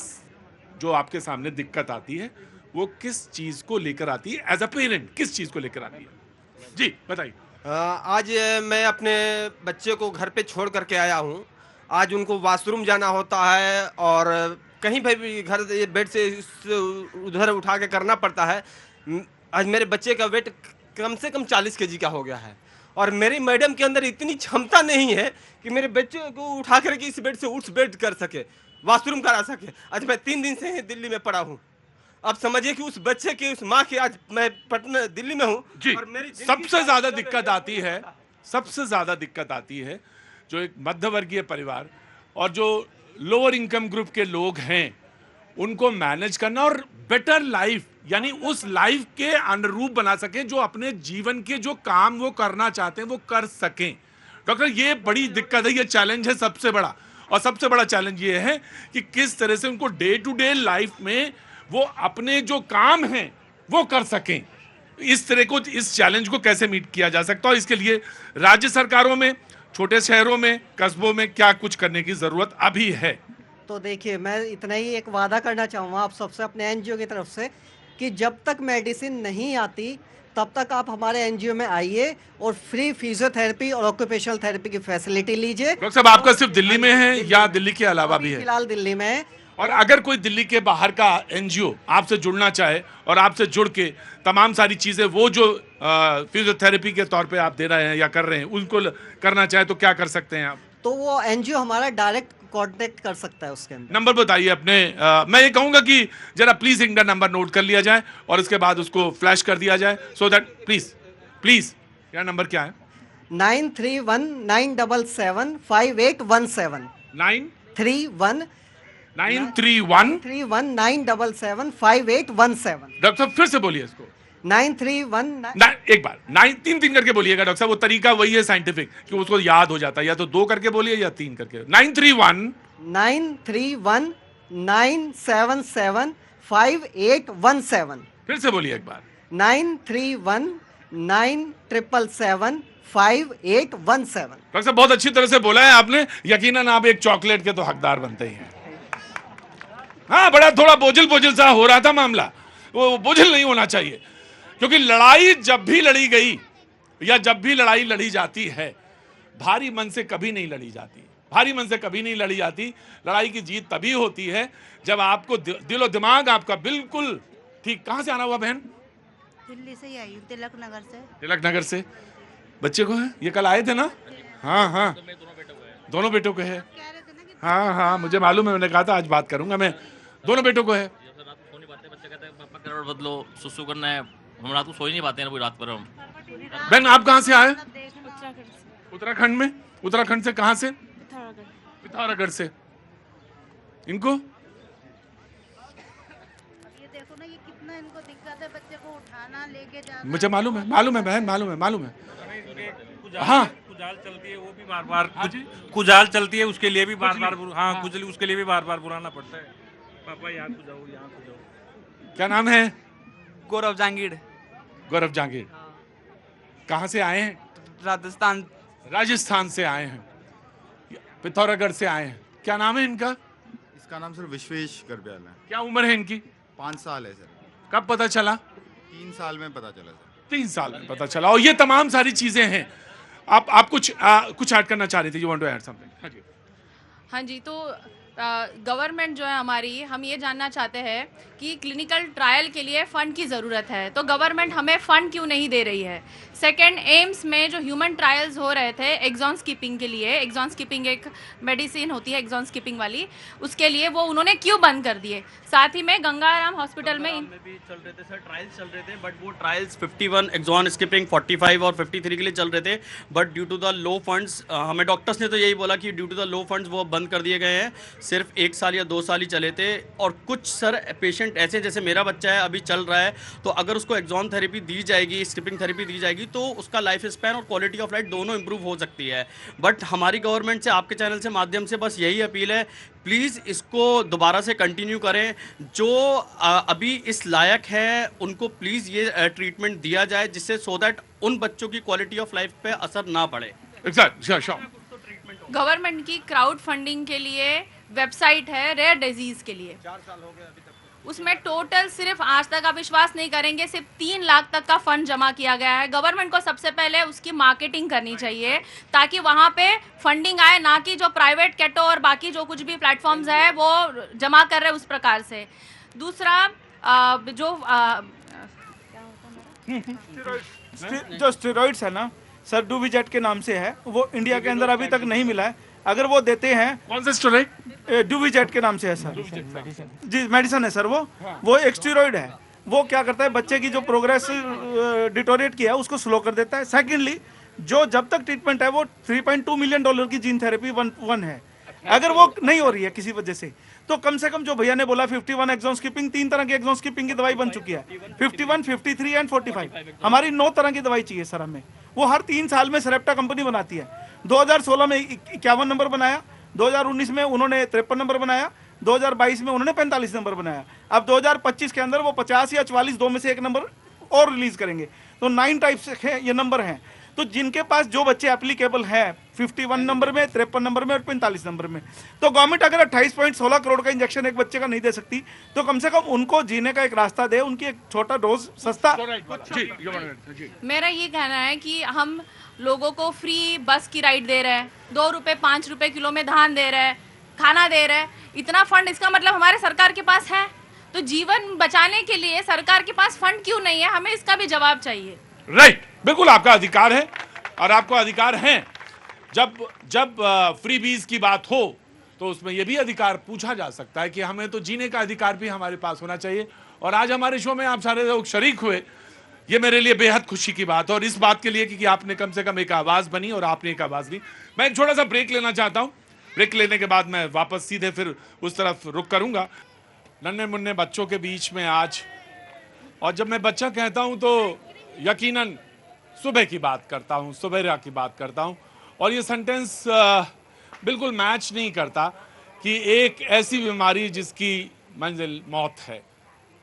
जो आपके सामने दिक्कत आती है वो किस चीज को लेकर आती है? एज अ पेरेंट किस चीज को लेकर आती है? जी बताइए। आज मैं अपने बच्चे को घर पे छोड़ करके आया हूँ। आज उनको वॉशरूम जाना होता है और कहीं पर भी घर बेड से उधर उठा के करना पड़ता है। आज मेरे बच्चे का वेट कम से कम 40 केजी का हो गया है और मेरी मैडम के अंदर इतनी क्षमता नहीं है कि मेरे बच्चे को उठा करके इस बेड से उस बेड कर सके, वॉशरूम करा सके। आज मैं 3 दिन से दिल्ली में पड़ा हूँ। अब समझिए कि उस बच्चे की, उस माँ की, आज मैं पटना दिल्ली में हूँ जी। और मेरी सबसे ज्यादा दिक्कत आती है, सबसे ज्यादा दिक्कत आती है जो एक मध्यवर्गीय परिवार और जो लोअर इनकम ग्रुप के लोग हैं उनको मैनेज करना और बेटर लाइफ यानी उस लाइफ के अनुरूप बना सके जो अपने जीवन के जो काम वो करना चाहते हैं वो कर सकें। डॉक्टर, ये बड़ी दिक्कत है, ये चैलेंज है सबसे बड़ा। और सबसे बड़ा चैलेंज ये है कि किस तरह से उनको डे टू डे लाइफ में वो अपने जो काम हैं वो कर सकें। इस तरह को, इस चैलेंज को कैसे मीट किया जा सकता है और इसके लिए राज्य सरकारों में, छोटे शहरों में, कस्बों में क्या कुछ करने की जरूरत अभी है? तो देखिए, मैं इतना ही एक वादा करना चाहूँगा आप सबसे, अपने एनजीओ की तरफ से, कि जब तक मेडिसिन नहीं आती तब तक आप हमारे एनजीओ में आइए और फ्री फिजियोथेरेपी और ऑक्यूपेशनल थेरेपी की फैसिलिटी लीजिए। डॉक्टर साहब, आपका सिर्फ दिल्ली में है या दिल्ली के अलावा भी है? फिलहाल दिल्ली में है। और अगर कोई दिल्ली के बाहर का एनजीओ आपसे जुड़ना चाहे और आपसे जुड़ के तमाम सारी चीजें वो जो फिजियोथेरेपी के तौर पे आप दे रहे हैं या कर रहे हैं उनको करना चाहे तो क्या कर सकते हैं आप? तो वो एनजीओ हमारा डायरेक्ट कांटेक्ट कर सकता है उसके अंदर। नंबर बताइए अपने। मैं ये कहूंगा कि जरा प्लीज इनका नंबर नोट कर लिया जाए और इसके बाद उसको फ्लैश कर दिया जाए सो दैट प्लीज क्या नंबर क्या है? 9319775817 931 डॉक्टर साहब फिर से बोलिए इसको। 931 एक बार 9-3 करके बोलिएगा डॉक्टर साहब, वो तरीका वही है साइंटिफिक कि उसको याद हो जाता है। या तो 2 करके बोलिए या 3 करके। 931-977-5817। फिर से बोलिए एक बार। 931-977-5817। डॉक्टर साहब बहुत अच्छी तरह से बोला है आपने। यकीनन आप एक चॉकलेट के तो हकदार बनते ही हैं। हाँ, बड़ा थोड़ा बोझिल सा हो रहा था मामला, वो बोझिल नहीं होना चाहिए क्योंकि लड़ाई जब भी लड़ी गई या जब भी लड़ाई लड़ी जाती है भारी मन से कभी नहीं लड़ी जाती, भारी मन से कभी नहीं लड़ी जाती। लड़ाई की जीत तभी होती है जब आपको दिलो दिमाग आपका बिल्कुल ठीक। कहां से आना हुआ बहन? दिल्ली से ही आई हूँ, तिलक नगर से। तिलक नगर से बच्चे को है? ये कल आए थे ना? हाँ, दोनों बेटों को है। हाँ, मुझे मालूम है, मैंने कहा था आज बात करूंगा मैं। दोनों बेटों को है। करोड़ बदलो, सुसु करना है, हम रात को सो ही नहीं पाते हैं पूरी रात पर हम। बहन आप कहाँ से आए? उत्तराखंड में। उत्तराखंड से कहाँ से? पिथौरागढ़ से। इनको ये देखो ना, ये कितना इनको दिक्कत है बच्चे को उठाना, लेके जाना। मुझे मालूम है बहन, मालूम है। हाँ, कुजाल चलती है, वो भी बार कुजाल चलती है, उसके लिए भी बार कुजली, उसके लिए भी बार बुलाना पड़ता है। पापा यहाँ को जाओ। क्या नाम है? गौरव जहांगीर। कहाँ से आए हैं? राजस्थान से आए हैं, पिथौरागढ़ से आए हैं। क्या नाम है इनका? इसका नाम सर विश्वेश गर्ब्याल है। क्या उम्र है इनकी? 5 साल है सर। कब पता चला? 3 साल में पता चला सर। 3 साल में पता चला। और ये तमाम सारी चीजें हैं। आप कुछ ऐड करना चाह रही थी? You want to add something? हाँ जी, तो गवर्नमेंट जो है हमारी, हम ये जानना चाहते हैं कि क्लिनिकल ट्रायल के लिए फ़ंड की ज़रूरत है, तो गवर्नमेंट हमें फ़ंड क्यों नहीं दे रही है? सेकंड, एम्स में जो ह्यूमन ट्रायल्स हो रहे थे एक्सॉन स्किपिंग के लिए, एक्सॉन स्किपिंग एक मेडिसिन होती है एक्सॉन स्किपिंग वाली, उसके लिए वो उन्होंने क्यों बंद कर दिए? साथ ही में गंगाराम हॉस्पिटल में भी चल रहे थे सर, ट्रायल्स चल रहे थे, बट वो ट्रायल्स 51 एक्सॉन स्किपिंग 45 और 53 के लिए चल रहे थे, but due to the low funds, हमें डॉक्टर्स ने तो यही बोला कि due to the low funds वो बंद कर दिए गए हैं। सिर्फ 1 साल या 2 साल ही चले थे। और कुछ सर पेशेंट ऐसे, जैसे मेरा बच्चा है अभी चल रहा है, तो अगर उसको एक्सॉन थेरेपी दी जाएगी, स्टिपिंग थेरेपी दी जाएगी, तो उसका लाइफ स्पैन और क्वालिटी ऑफ लाइफ दोनों इंप्रूव हो सकती है। बट हमारी गवर्नमेंट से, आपके चैनल से माध्यम से बस यही अपील है, प्लीज़ इसको दोबारा से कंटिन्यू करें। जो अभी इस लायक है उनको प्लीज़ ये ट्रीटमेंट दिया जाए, जिससे सो दैट उन बच्चों की क्वालिटी ऑफ लाइफ पे असर ना पड़े। गवर्नमेंट की क्राउड फंडिंग के लिए वेबसाइट है रेयर डिजीज के लिए, 4 साल हो गए अभी तक। उसमें टोटल सिर्फ, आज तक आप विश्वास नहीं करेंगे, सिर्फ 3 लाख तक का फंड जमा किया गया है। गवर्नमेंट को सबसे पहले उसकी मार्केटिंग करनी चाहिए ताकि वहाँ पे फंडिंग आए, ना कि जो प्राइवेट कैटो और बाकी जो कुछ भी प्लेटफॉर्म्स है वो जमा कर रहे हैं उस प्रकार से। दूसरा जो स्टेरॉइड्स है ना सर, डुविजेट के नाम से है, वो इंडिया के अंदर अभी तक नहीं मिला है। अगर वो देते हैं, कौन सा स्टेरॉइड? डुविजेट के नाम से है सर जी, मेडिसिन है सर। वो एक स्टेरॉइड है। वो क्या करता है, बच्चे की जो प्रोग्रेस डिटोरेट किया है उसको स्लो कर देता है। सेकेंडली, जो जब तक ट्रीटमेंट है वो $3.2 मिलियन की जीन थेरेपी वन है। अगर वो नहीं हो रही है किसी वजह से, तो कम से कम जो भैया ने बोला 51 एक्सॉन स्किपिंग, 3 तरह की एक्सॉन स्किपिंग की दवाई बन चुकी है, 51, 53 एंड 45। हमारी 9 तरह की दवाई चाहिए सर हमें। वो हर 3 साल में सरेप्टा कंपनी बनाती है। 2016 में 51 नंबर बनाया, 2019 में उन्होंने 53 नंबर बनाया, 2022 में उन्होंने 45 नंबर बनाया। अब 2025 के अंदर वो 50 या 44 दो में से एक नंबर और रिलीज करेंगे। तो 9 टाइप्स के ये नंबर हैं। तो जिनके पास जो बच्चे एप्लीकेबल हैं 51 नंबर में, 53 नंबर में और 45 नंबर में, तो गवर्नमेंट अगर 28.16 करोड़ का इंजेक्शन एक बच्चे का नहीं दे सकती, तो कम से कम उनको जीने का एक रास्ता दे, उनकी एक छोटा डोज सस्ता। मेरा ये कहना है कि हम लोगों को फ्री बस की राइड दे रहे हैं, 2 रुपये 5 रुपये किलो में धान दे रहे हैं, खाना दे रहे हैं, इतना फंड, इसका मतलब हमारे सरकार के पास है। तो जीवन बचाने के लिए सरकार के पास फंड क्यों नहीं है, हमें इसका भी जवाब चाहिए। राइट, बिल्कुल आपका अधिकार है और आपको अधिकार है। जब फ्री बीज की बात हो तो उसमें यह भी अधिकार पूछा जा सकता है कि हमें तो जीने का अधिकार भी हमारे पास होना चाहिए। और आज हमारे शो में आप सारे लोग शरीक हुए, ये मेरे लिए बेहद खुशी की बात है। और इस बात के लिए कि आपने कम से कम एक आवाज बनी और आपने एक आवाज दी। मैं एक छोटा सा ब्रेक लेना चाहता हूं। ब्रेक लेने के बाद मैं वापस सीधे फिर उस तरफ रुक करूंगा। नन्हे मुन्ने बच्चों के बीच में आज, और जब मैं बच्चा कहता हूं तो यकीनन सुबह की बात करता हूं, सुबेरा की बात करता हूं। और ये सेंटेंस बिल्कुल मैच नहीं करता कि एक ऐसी बीमारी जिसकी मंजिल मौत है,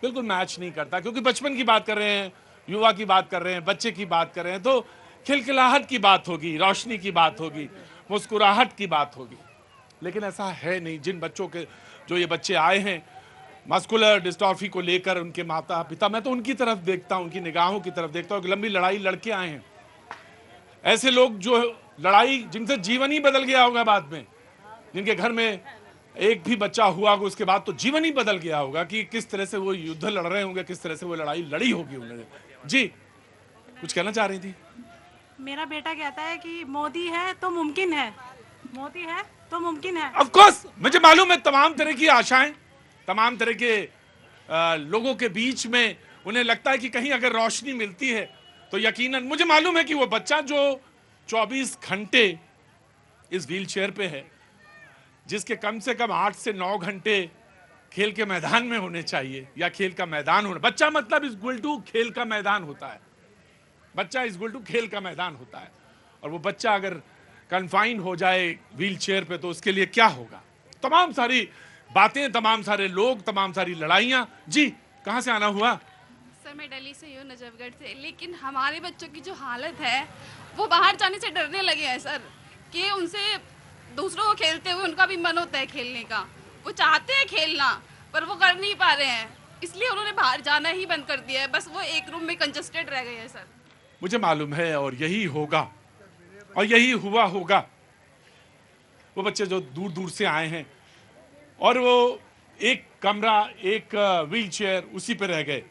बिल्कुल मैच नहीं करता। क्योंकि बचपन की बात कर रहे हैं, युवा की बात कर रहे हैं, बच्चे की बात कर रहे हैं, तो खिलखिलाहट की बात होगी, रोशनी की बात होगी, मुस्कुराहट की बात होगी। लेकिन ऐसा है नहीं। जिन बच्चों के, जो ये बच्चे आए हैं मस्कुलर डिस्ट्रॉफी को लेकर, उनके माता पिता, मैं तो उनकी तरफ देखता हूं, उनकी निगाहों की तरफ देखता हूं कि लंबी लड़ाई लड़के आए हैं। ऐसे लोग जो लड़ाई, जिनसे जीवन ही बदल गया होगा बाद में, जिनके घर में एक भी बच्चा हुआ होगा उसके बाद तो जीवन ही बदल गया होगा कि किस तरह से वो युद्ध लड़ रहे होंगे, किस तरह से वो लड़ाई लड़ी होगी उन्होंने। जी, कुछ कहना चाह रही थी? मेरा बेटा कहता है कि मोदी है तो मुमकिन है, मोदी है तो मुमकिन है। ऑफ कोर्स, मुझे मालूम है तमाम तरह की आशाएं, तमाम तरह के लोगों के बीच में उन्हें लगता है कि कहीं अगर रोशनी मिलती है तो यकीनन, मुझे मालूम है कि वो बच्चा जो 24 घंटे इस व्हीलचेयर पे है, जिसके कम से कम 8 से 9 घंटे खेल के मैदान में होने चाहिए, या खेल का मैदान होना, बच्चा मतलब इक्वल टू खेल का मैदान होता है, बच्चा इक्वल टू खेल का मैदान होता है। और वो बच्चा अगर कन्फाइंड हो जाए व्हीलचेयर पे तो उसके लिए क्या होगा? तमाम सारी बातें, तमाम सारे लोग, तमाम सारी लड़ाइयाँ। जी, कहाँ से आना हुआ? सर मैं दिल्ली से हूँ, नजफगढ़ से। लेकिन हमारे बच्चों की जो हालत है वो बाहर जाने से डरने लगे हैं सर, कि उनसे दूसरों को खेलते हुए उनका भी मन होता है खेलने का, वो चाहते हैं खेलना पर वो कर नहीं पा रहे हैं, इसलिए उन्होंने बाहर जाना ही बंद कर दिया है। बस वो एक रूम में कंजस्टेड रह गए हैं सर। मुझे मालूम है और यही होगा और यही हुआ होगा। वो बच्चे जो दूर दूर से आए हैं और वो एक कमरा, एक व्हीलचेयर, उसी पे रह गए।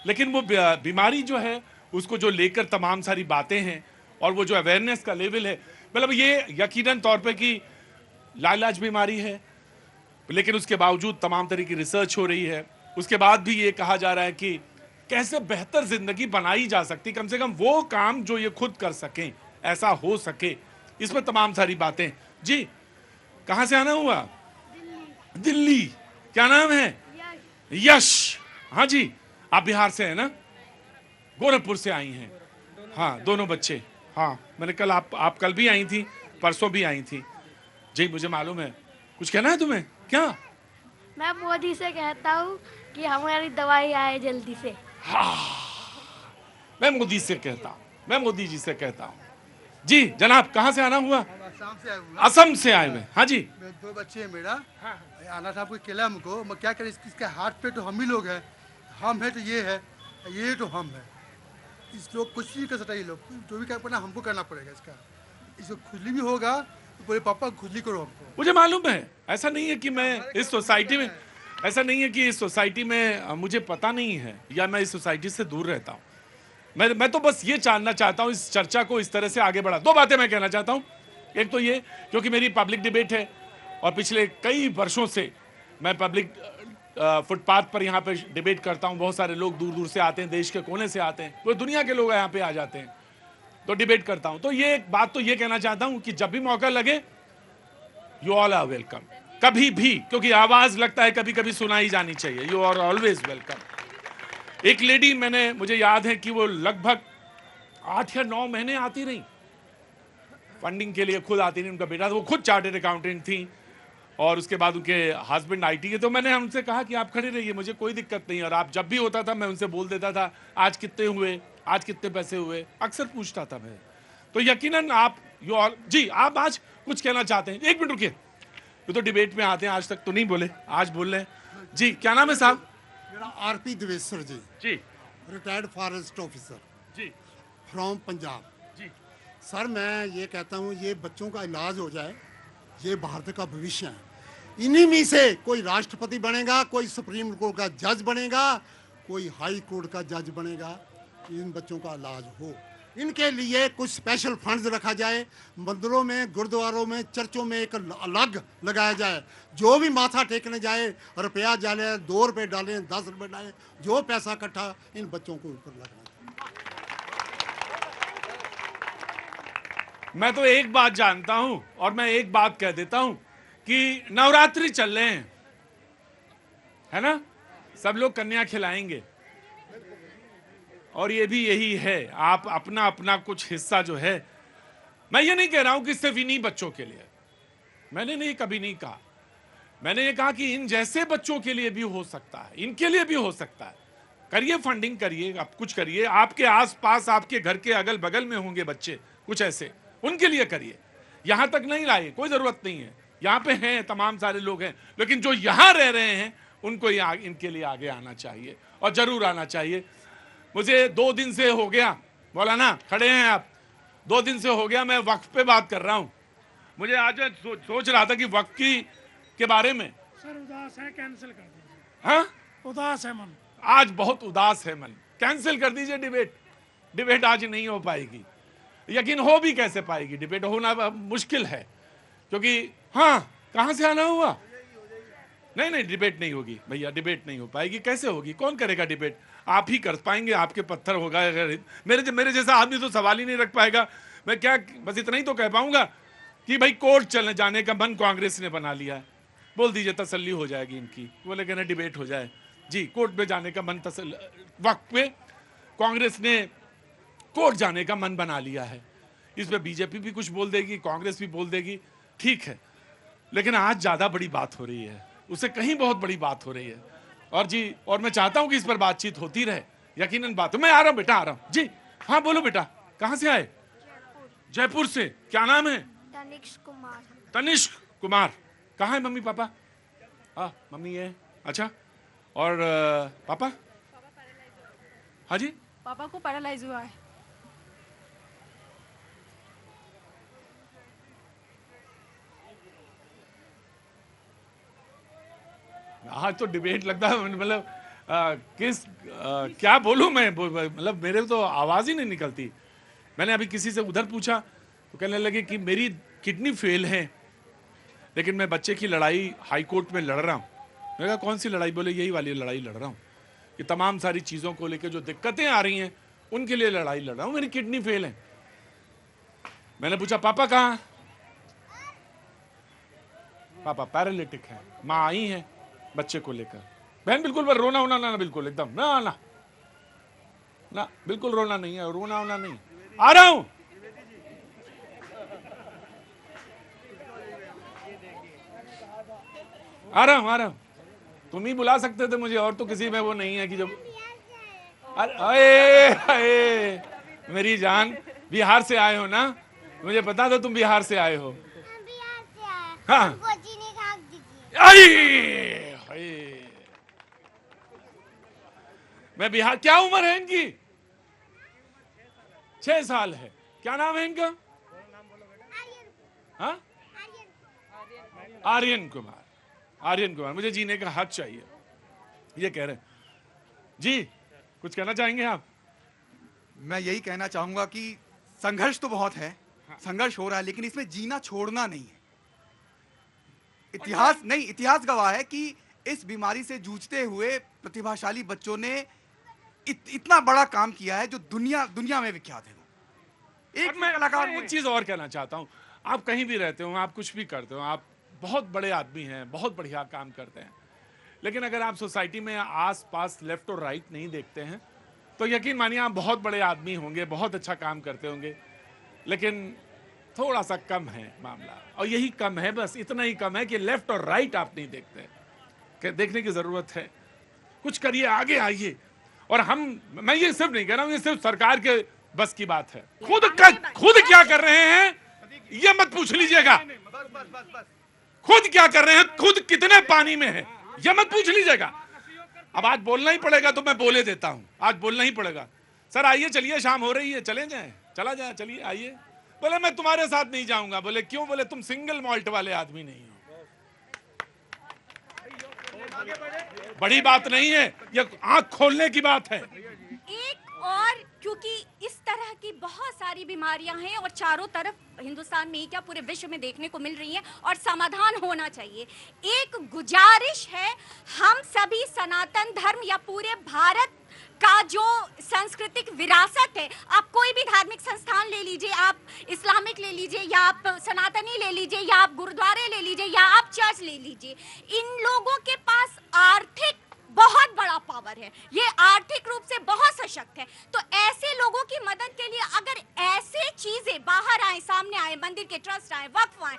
लेकिन वो बीमारी जो है उसको जो लेकर तमाम सारी बातें हैं और वो जो अवेयरनेस का लेवल है, मतलब ये यकीनन तौर पे कि लाइलाज बीमारी है, लेकिन उसके बावजूद तमाम तरह की रिसर्च हो रही है। उसके बाद भी ये कहा जा रहा है कि कैसे बेहतर जिंदगी बनाई जा सकती, कम से कम वो काम जो ये खुद कर सकें, ऐसा हो सके, इसमें तमाम सारी बातें। जी, कहाँ से आना हुआ? दिल्ली। क्या नाम है? यश। हाँ जी, आप बिहार से हैं ना? गोरखपुर से आई हैं। हाँ, दोनों बच्चे। हाँ, मैंने कल आप कल भी आई थी, परसों भी आई थी जी, मुझे मालूम है। कुछ कहना है तुम्हें? क्या? मैं मोदी से कहता हूँ कि हमारी दवाई आए जल्दी से। हाँ, मैं मोदी से कहता हूँ, मैं मोदी जी से कहता हूँ। जी जनाब, कहाँ से आना हुआ? असम से आए हुए। हाँ जी। 2 बच्चे हैं मेरा। आना था आपको अकेला हमको, मैं क्या करें, इसके हाथ पे तो हम ही लोग हैं, हम है तो ये है, ये तो हम है। इस लोग कुछ नहीं कर सकता, ये लोग जो भी करना हमको करना पड़ेगा। इसको खुजली भी होगा तो बोले पापा खुजली करो हमको। मुझे मालूम है, ऐसा नहीं है कि मैं इस सोसाइटी में, ऐसा नहीं है कि इस सोसाइटी में मुझे पता नहीं है या मैं इस सोसाइटी से दूर रहता हूँ। मैं तो बस ये जानना चाहता हूँ, इस चर्चा को इस तरह से आगे बढ़ा। 2 बातें मैं कहना चाहता हूँ। एक तो ये, क्योंकि मेरी पब्लिक डिबेट है और पिछले कई वर्षों से मैं पब्लिक फुटपाथ पर यहाँ पे डिबेट करता हूँ। बहुत सारे लोग दूर दूर से आते हैं, देश के कोने से आते हैं, पूरी दुनिया के लोग यहाँ पे आ जाते हैं, तो डिबेट करता हूँ। तो ये एक बात तो ये कहना चाहता हूँ कि जब भी मौका लगे, यू ऑल आर वेलकम, कभी भी, क्योंकि आवाज लगता है कभी कभी सुनाई जानी चाहिए। You are always welcome. एक लेडी, मुझे याद है कि वो लगभग 8 या 9 महीने आती रही फंडिंग के लिए, खुद आती रही। उनका बेटा, वो खुद चार्टर्ड अकाउंटेंट थी और उसके बाद उनके हस्बैंड आईटी के। तो मैंने उनसे कहा कि आप खड़े रहिए, मुझे कोई दिक्कत नहीं। और आप जब भी होता था मैं उनसे बोल देता था, आज कितने हुए, आज कितने पैसे हुए, अक्सर पूछता था मैं। तो यकीनन आप जी, आप आज कुछ कहना चाहते हैं? 1 मिनट रुकिए, वो तो डिबेट में आते हैं, आज तक तो नहीं बोले, आज बोल रहे हैं। जी क्या नाम है साहब? मेरा आरपी द्विवेश्वर जी। जी। रिटायर्ड फॉरेस्ट ऑफिसर जी, फ्रॉम पंजाब जी। सर मैं ये कहता हूँ, ये बच्चों का इलाज हो जाए, ये भारत का भविष्य है। इन्हीं में से कोई राष्ट्रपति बनेगा, कोई सुप्रीम कोर्ट का जज बनेगा, कोई हाई कोर्ट का जज बनेगा। इन बच्चों का इलाज हो, इनके लिए कुछ स्पेशल फंड्स रखा जाए, मंदिरों में, गुरुद्वारों में, चर्चों में एक अलग लगाया जाए। जो भी माथा टेकने जाए, रुपया डाले, 2 रुपये डालें, 10 रुपये डालें, जो पैसा इकट्ठा इन बच्चों को ऊपर लगना। मैं तो एक बात जानता हूं और मैं एक बात कह देता हूं कि नवरात्रि चल रहे हैं, है ना? सब लोग कन्या खिलाएंगे और ये भी यही है। आप अपना अपना कुछ हिस्सा जो है, मैं ये नहीं कह रहा हूं कि सिर्फ इन्हीं बच्चों के लिए, मैंने नहीं, कभी नहीं कहा। मैंने ये कहा कि इन जैसे बच्चों के लिए भी हो सकता है, इनके लिए भी हो सकता है। करिए, फंडिंग करिए, आप कुछ करिए। आपके आसपास, आपके घर के अगल बगल में होंगे बच्चे कुछ ऐसे, उनके लिए करिए। यहां तक नहीं लाइए, कोई जरूरत नहीं है, यहां पे हैं, तमाम सारे लोग हैं, लेकिन जो यहां रह रहे हैं उनको इनके लिए आगे आना चाहिए और जरूर आना चाहिए। मुझे 2 दिन से हो गया, मौलाना खड़े हैं आप, 2 दिन से हो गया मैं वक्फ पे बात कर रहा हूं। मुझे आज सोच रहा था कि वक्फ के बारे में। सर उदास है, कैंसिल कर दीजिए। हाँ, उदास है मन, आज बहुत उदास है मन, कैंसिल कर दीजिए डिबेट आज नहीं हो पाएगी। यकीन हो भी कैसे पाएगी, डिबेट होना मुश्किल है, क्योंकि हाँ, कहां से आना हुआ? नहीं, डिबेट नहीं होगी भैया, डिबेट नहीं हो पाएगी। कैसे होगी? कौन करेगा डिबेट? आप ही कर पाएंगे, आपके पत्थर होगा। अगर मेरे जैसा आदमी तो सवाल ही नहीं रख पाएगा। मैं क्या, बस इतना ही तो कह पाऊंगा कि भाई कोर्ट चलने जाने का मन कांग्रेस ने बना लिया है, बोल दीजिए, तसल्ली हो जाएगी इनकी। बोले कहना डिबेट हो जाए जी, कोर्ट में जाने का मन, वक्त पे कांग्रेस ने कोर्ट जाने का मन बना लिया है। इस पे बीजेपी भी कुछ बोल देगी, कांग्रेस भी बोल देगी, ठीक है। लेकिन आज ज्यादा बड़ी बात हो रही है, उससे कहीं बहुत बड़ी बात हो रही है। और जी, और मैं चाहता हूं कि इस पर बातचीत होती रहे, यकीनन बात। मैं आ रहा हूं बेटा, आ रहा हूं जी। हाँ बोलो बेटा, कहां से आए? जयपुर से। क्या नाम है? तनिष्क कुमार। तनिष्क कुमार। कहाँ है मम्मी पापा? हाँ, मम्मी है, अच्छा। और पापा? हाँ जी, पापा को पैरालाइज हुआ है। आज तो डिबेट लगता है, मतलब क्या बोलूं मैं, मतलब मेरे तो आवाज ही नहीं निकलती। मैंने अभी किसी से उधर पूछा तो कहने लगे कि मेरी किडनी फेल है, लेकिन मैं बच्चे की लड़ाई हाई कोर्ट में लड़ रहा हूं। मैंने कहा कौन सी लड़ाई? बोले यही वाली लड़ाई लड़ रहा हूं, कि तमाम सारी चीजों को लेकर जो दिक्कतें आ रही हैं उनके लिए लड़ाई लड़ रहा हूं, मेरी किडनी फेल है। मैंने पूछा पापा कहाँ? पापा पैरालिटिक है, माँ आई है बच्चे को लेकर। बहन बिल्कुल रोना होना ना, बिल्कुल एकदम ना ना ना, बिल्कुल रोना नहीं है, रोना होना नहीं। आ रहा हूं, आ रहा हूं। तुम ही बुला सकते थे मुझे, और तो किसी में वो नहीं है कि जो अरे मेरी जान, बिहार से आए हो ना, मुझे पता था तुम बिहार से आए हो। हाँ मैं बिहार। क्या उम्र है इनकी? 6 साल है। क्या नाम है इनका? हाँ? आर्यन कुमार। आर्यन कुमार, मुझे जीने का हक चाहिए, ये कह रहे हैं जी। कुछ कहना चाहेंगे आप? मैं यही कहना चाहूंगा कि संघर्ष तो बहुत है, संघर्ष हो रहा है, लेकिन इसमें जीना छोड़ना नहीं है। इतिहास गवाह है कि इस बीमारी से जूझते हुए प्रतिभाशाली बच्चों ने इतना बड़ा काम किया है जो दुनिया में विख्यात है। एक चीज और कहना चाहता हूं, आप कहीं भी रहते हो, आप कुछ भी करते हो, आप बहुत बड़े आदमी हैं, बहुत बढ़िया काम करते हैं, लेकिन अगर आप सोसाइटी में आस पास लेफ्ट और राइट नहीं देखते हैं तो यकीन मानिए आप बहुत बड़े आदमी होंगे, बहुत अच्छा काम करते होंगे, लेकिन थोड़ा सा कम है मामला। और यही कम है, बस इतना ही कम है कि लेफ्ट और राइट आप नहीं देखते, कि देखने की जरूरत है। कुछ करिए, आगे आइए। और मैं ये सिर्फ नहीं कह रहा हूं, ये सिर्फ सरकार के बस की बात है। खुद क्या कर रहे हैं ये मत पूछ लीजिएगा। खुद क्या कर रहे हैं, खुद कितने पानी में है ये मत पूछ लीजिएगा। अब आज बोलना ही पड़ेगा तो मैं बोले देता हूं, आज बोलना ही पड़ेगा। सर आइए, चलिए, शाम हो रही है, चले जाएं, चला जाए, चलिए आइए। बोले मैं तुम्हारे साथ नहीं जाऊंगा। बोले क्यों? बोले तुम सिंगल मॉल्ट वाले आदमी नहीं हो। बड़ी बात नहीं है, ये आंख खोलने की बात है। एक और, क्योंकि इस तरह की बहुत सारी बीमारियां हैं और चारों तरफ हिंदुस्तान में ही क्या पूरे विश्व में देखने को मिल रही हैं और समाधान होना चाहिए। एक गुजारिश है, हम सभी सनातन धर्म या पूरे भारत का जो सांस्कृतिक विरासत है, आप कोई भी धार्मिक संस्थान ले लीजिए, आप इस्लामिक ले लीजिए या आप सनातनी ले लीजिए या आप गुरुद्वारे ले लीजिए या आप चर्च ले लीजिए, इन लोगों के पास आर्थिक बहुत बड़ा पावर है, ये आर्थिक रूप से बहुत सशक्त है। तो ऐसे लोगों की मदद के लिए अगर ऐसे चीजें बाहर आए, सामने आए, मंदिर के ट्रस्ट आए, वक्फ आए,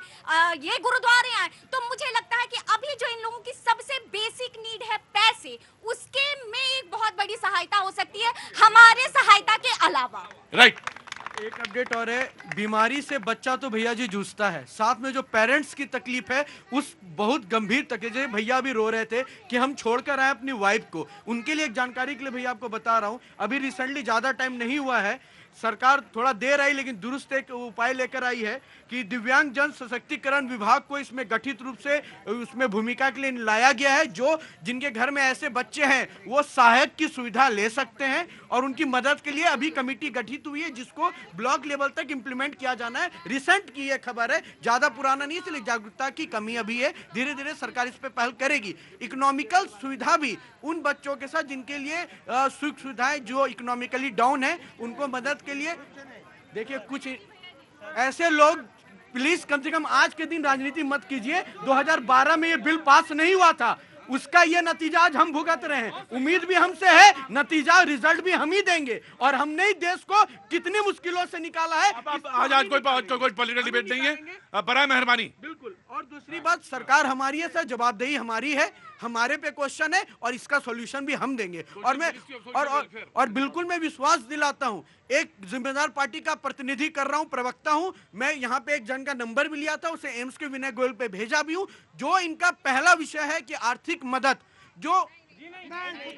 ये गुरुद्वारे आए, तो मुझे लगता है कि अभी जो इन लोगों की सबसे बेसिक नीड है पैसे, उसके में एक बहुत बड़ी सहायता हो सकती है हमारे सहायता के अलावा। राइट। एक अपडेट और है, बीमारी से बच्चा तो भैया जी जूझता है, साथ में जो पेरेंट्स की तकलीफ है उस बहुत गंभीर तकलीफ। जैसे भैया भी रो रहे थे कि हम छोड़कर आए अपनी वाइफ को, उनके लिए एक जानकारी के लिए भैया आपको बता रहा हूं, अभी रिसेंटली ज्यादा टाइम नहीं हुआ है, सरकार थोड़ा देर आई लेकिन दुरुस्त एक उपाय लेकर आई है कि दिव्यांग जन सशक्तिकरण विभाग को इसमें गठित रूप से उसमें भूमिका के लिए लाया गया है। जो जिनके घर में ऐसे बच्चे हैं वो सहायक की सुविधा ले सकते हैं और उनकी मदद के लिए अभी कमेटी गठित हुई है जिसको ब्लॉक लेवल तक इंप्लीमेंट किया जाना है। रिसेंट की यह खबर है, ज्यादा पुराना नहीं, इसलिए जागरूकता की कमी अभी है, धीरे धीरे सरकार इस पर पहल करेगी। इकोनॉमिकल सुविधा भी उन बच्चों के साथ जिनके लिए सुख सुविधाएं जो इकोनॉमिकली डाउन है उनको मदद के लिए। देखिए कुछ ऐसे लोग, प्लीज कम से कम आज के दिन राजनीति मत कीजिए। 2012 में ये बिल पास नहीं हुआ था, उसका ये नतीजा आज हम भुगत रहे हैं। उम्मीद भी हमसे है, नतीजा रिजल्ट भी हम ही देंगे और हमने ही देश को कितनी मुश्किलों से निकाला है। आज कोई पॉलिटिकल डिबेट नहीं है, बराए मेहरबानी। बिल्कुल। और दूसरी बात, सरकार हमारी है सर, जवाबदेही हमारी है, हमारे पे क्वेश्चन है और इसका सॉल्यूशन भी हम देंगे। और मैं और बिल्कुल मैं विश्वास दिलाता हूं, एक जिम्मेदार पार्टी का प्रतिनिधि कर रहा हूं, प्रवक्ता हूं मैं। यहाँ पे एक जन का नंबर भी लिया था, उसे एम्स के विनय गोयल पे भेजा भी हूं। जो इनका पहला विषय है कि आर्थिक मदद, जो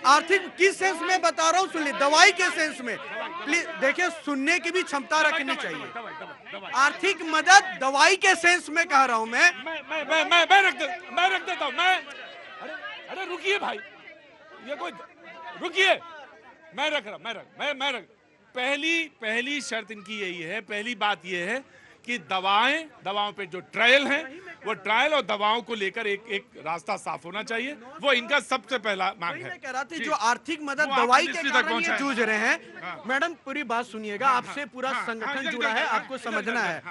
आर्थिक किस सेंस में बता रहा हूं, सुन ली, दवाई के सेंस में। प्लीज देखिए, सुनने की भी क्षमता रखनी चाहिए। आर्थिक मदद दवाई के सेंस में कह रहा हूं मैं रख देता हूं। अरे रुकिए भाई, ये कोई, रुकिए, मैं रख। पहली शर्त इनकी यही है, पहली बात ये है कि दवाओं पे जो ट्रायल है, वो ट्रायल और दवाओं को लेकर एक रास्ता साफ होना चाहिए, वो इनका सबसे पहला मांग है। कह रहा था जो आर्थिक मदद दवाई के कारण ये जूझ रहे हैं। मैडम पूरी बात सुनिएगा, आपसे पूरा संगठन जुड़ा है, आपको समझना है।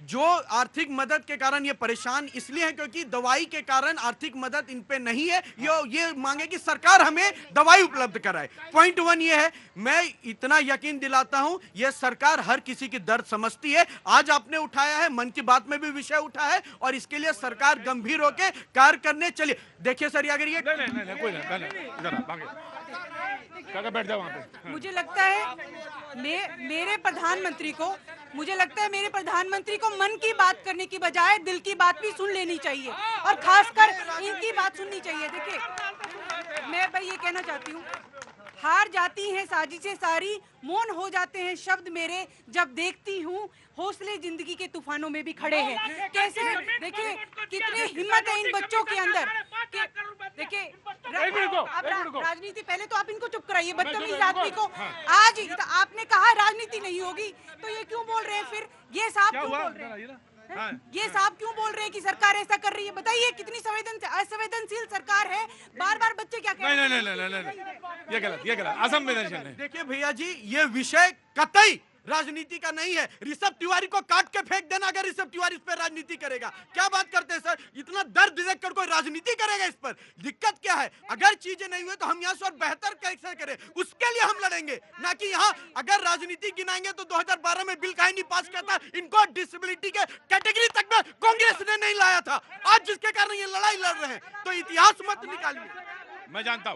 जो आर्थिक मदद के कारण ये परेशान इसलिए है क्योंकि दवाई के कारण आर्थिक मदद इन पे नहीं है। ये मांगे कि सरकार हमें दवाई उपलब्ध कराए। पॉइंट 1 ये है, मैं इतना यकीन दिलाता हूं ये सरकार हर किसी की दर्द समझती है। आज आपने उठाया है, मन की बात में भी विषय उठा है और इसके लिए सरकार गंभीर होकर कार्य करने चलिए। देखिए सर, अगर ये नहीं, कोई नहीं, बैठ जाओ वहां पे। मुझे लगता है मेरे प्रधानमंत्री को मन की बात करने की बजाय दिल की बात भी सुन लेनी चाहिए और खासकर इनकी बात सुननी चाहिए। देखिए, मैं भाई ये कहना चाहती हूँ, हार जाती हैं साजिशें सारी, मौन हो जाते हैं शब्द मेरे जब देखती हूँ हौसले जिंदगी के तूफानों में भी खड़े हैं। कैसे, देखिए कितनी हिम्मत है इन बच्चों के अंदर। देखिए, राजनीति, पहले तो आप इनको चुप कराइए, बदतमीज आदमी को। आज आपने कहा राजनीति नहीं होगी, तो ये क्यों बोल रहे हैं फिर? ये साहब क्यों बोल रहे हैं? ये साहब क्यों बोल रहे हैं कि सरकार ऐसा कर रही है? बताइए कितनी असंवेदनशील सरकार है। बार बार बच्चे क्या कह रहे हैं? नहीं, ये गलत असंवेदनशील है। देखिए भैया जी, ये विषय कतई राजनीति का नहीं है। ऋषभ तिवारी को काट के फेंक देना अगर ऋषभ तिवारी इस पर राजनीति करेगा। क्या बात करते हैं सर? इतना दर्द देखकर कोई राजनीति करेगा इस पर? दिक्कत क्या है? अगर चीजें नहीं हुई तो हम यहाँ से और बेहतर कैसे करें, उसके लिए हम लड़ेंगे। ना कि यहाँ अगर राजनीति गिनाएंगे तो 2012 में बिल काहे नहीं पास किया था? इनको डिसेबिलिटी के कैटेगरी तक में कांग्रेस ने नहीं लाया था। आज जिसके कारण ये लड़ाई लड़ रहे हैं, तो इतिहास मत निकालिए। मैं जानता हूँ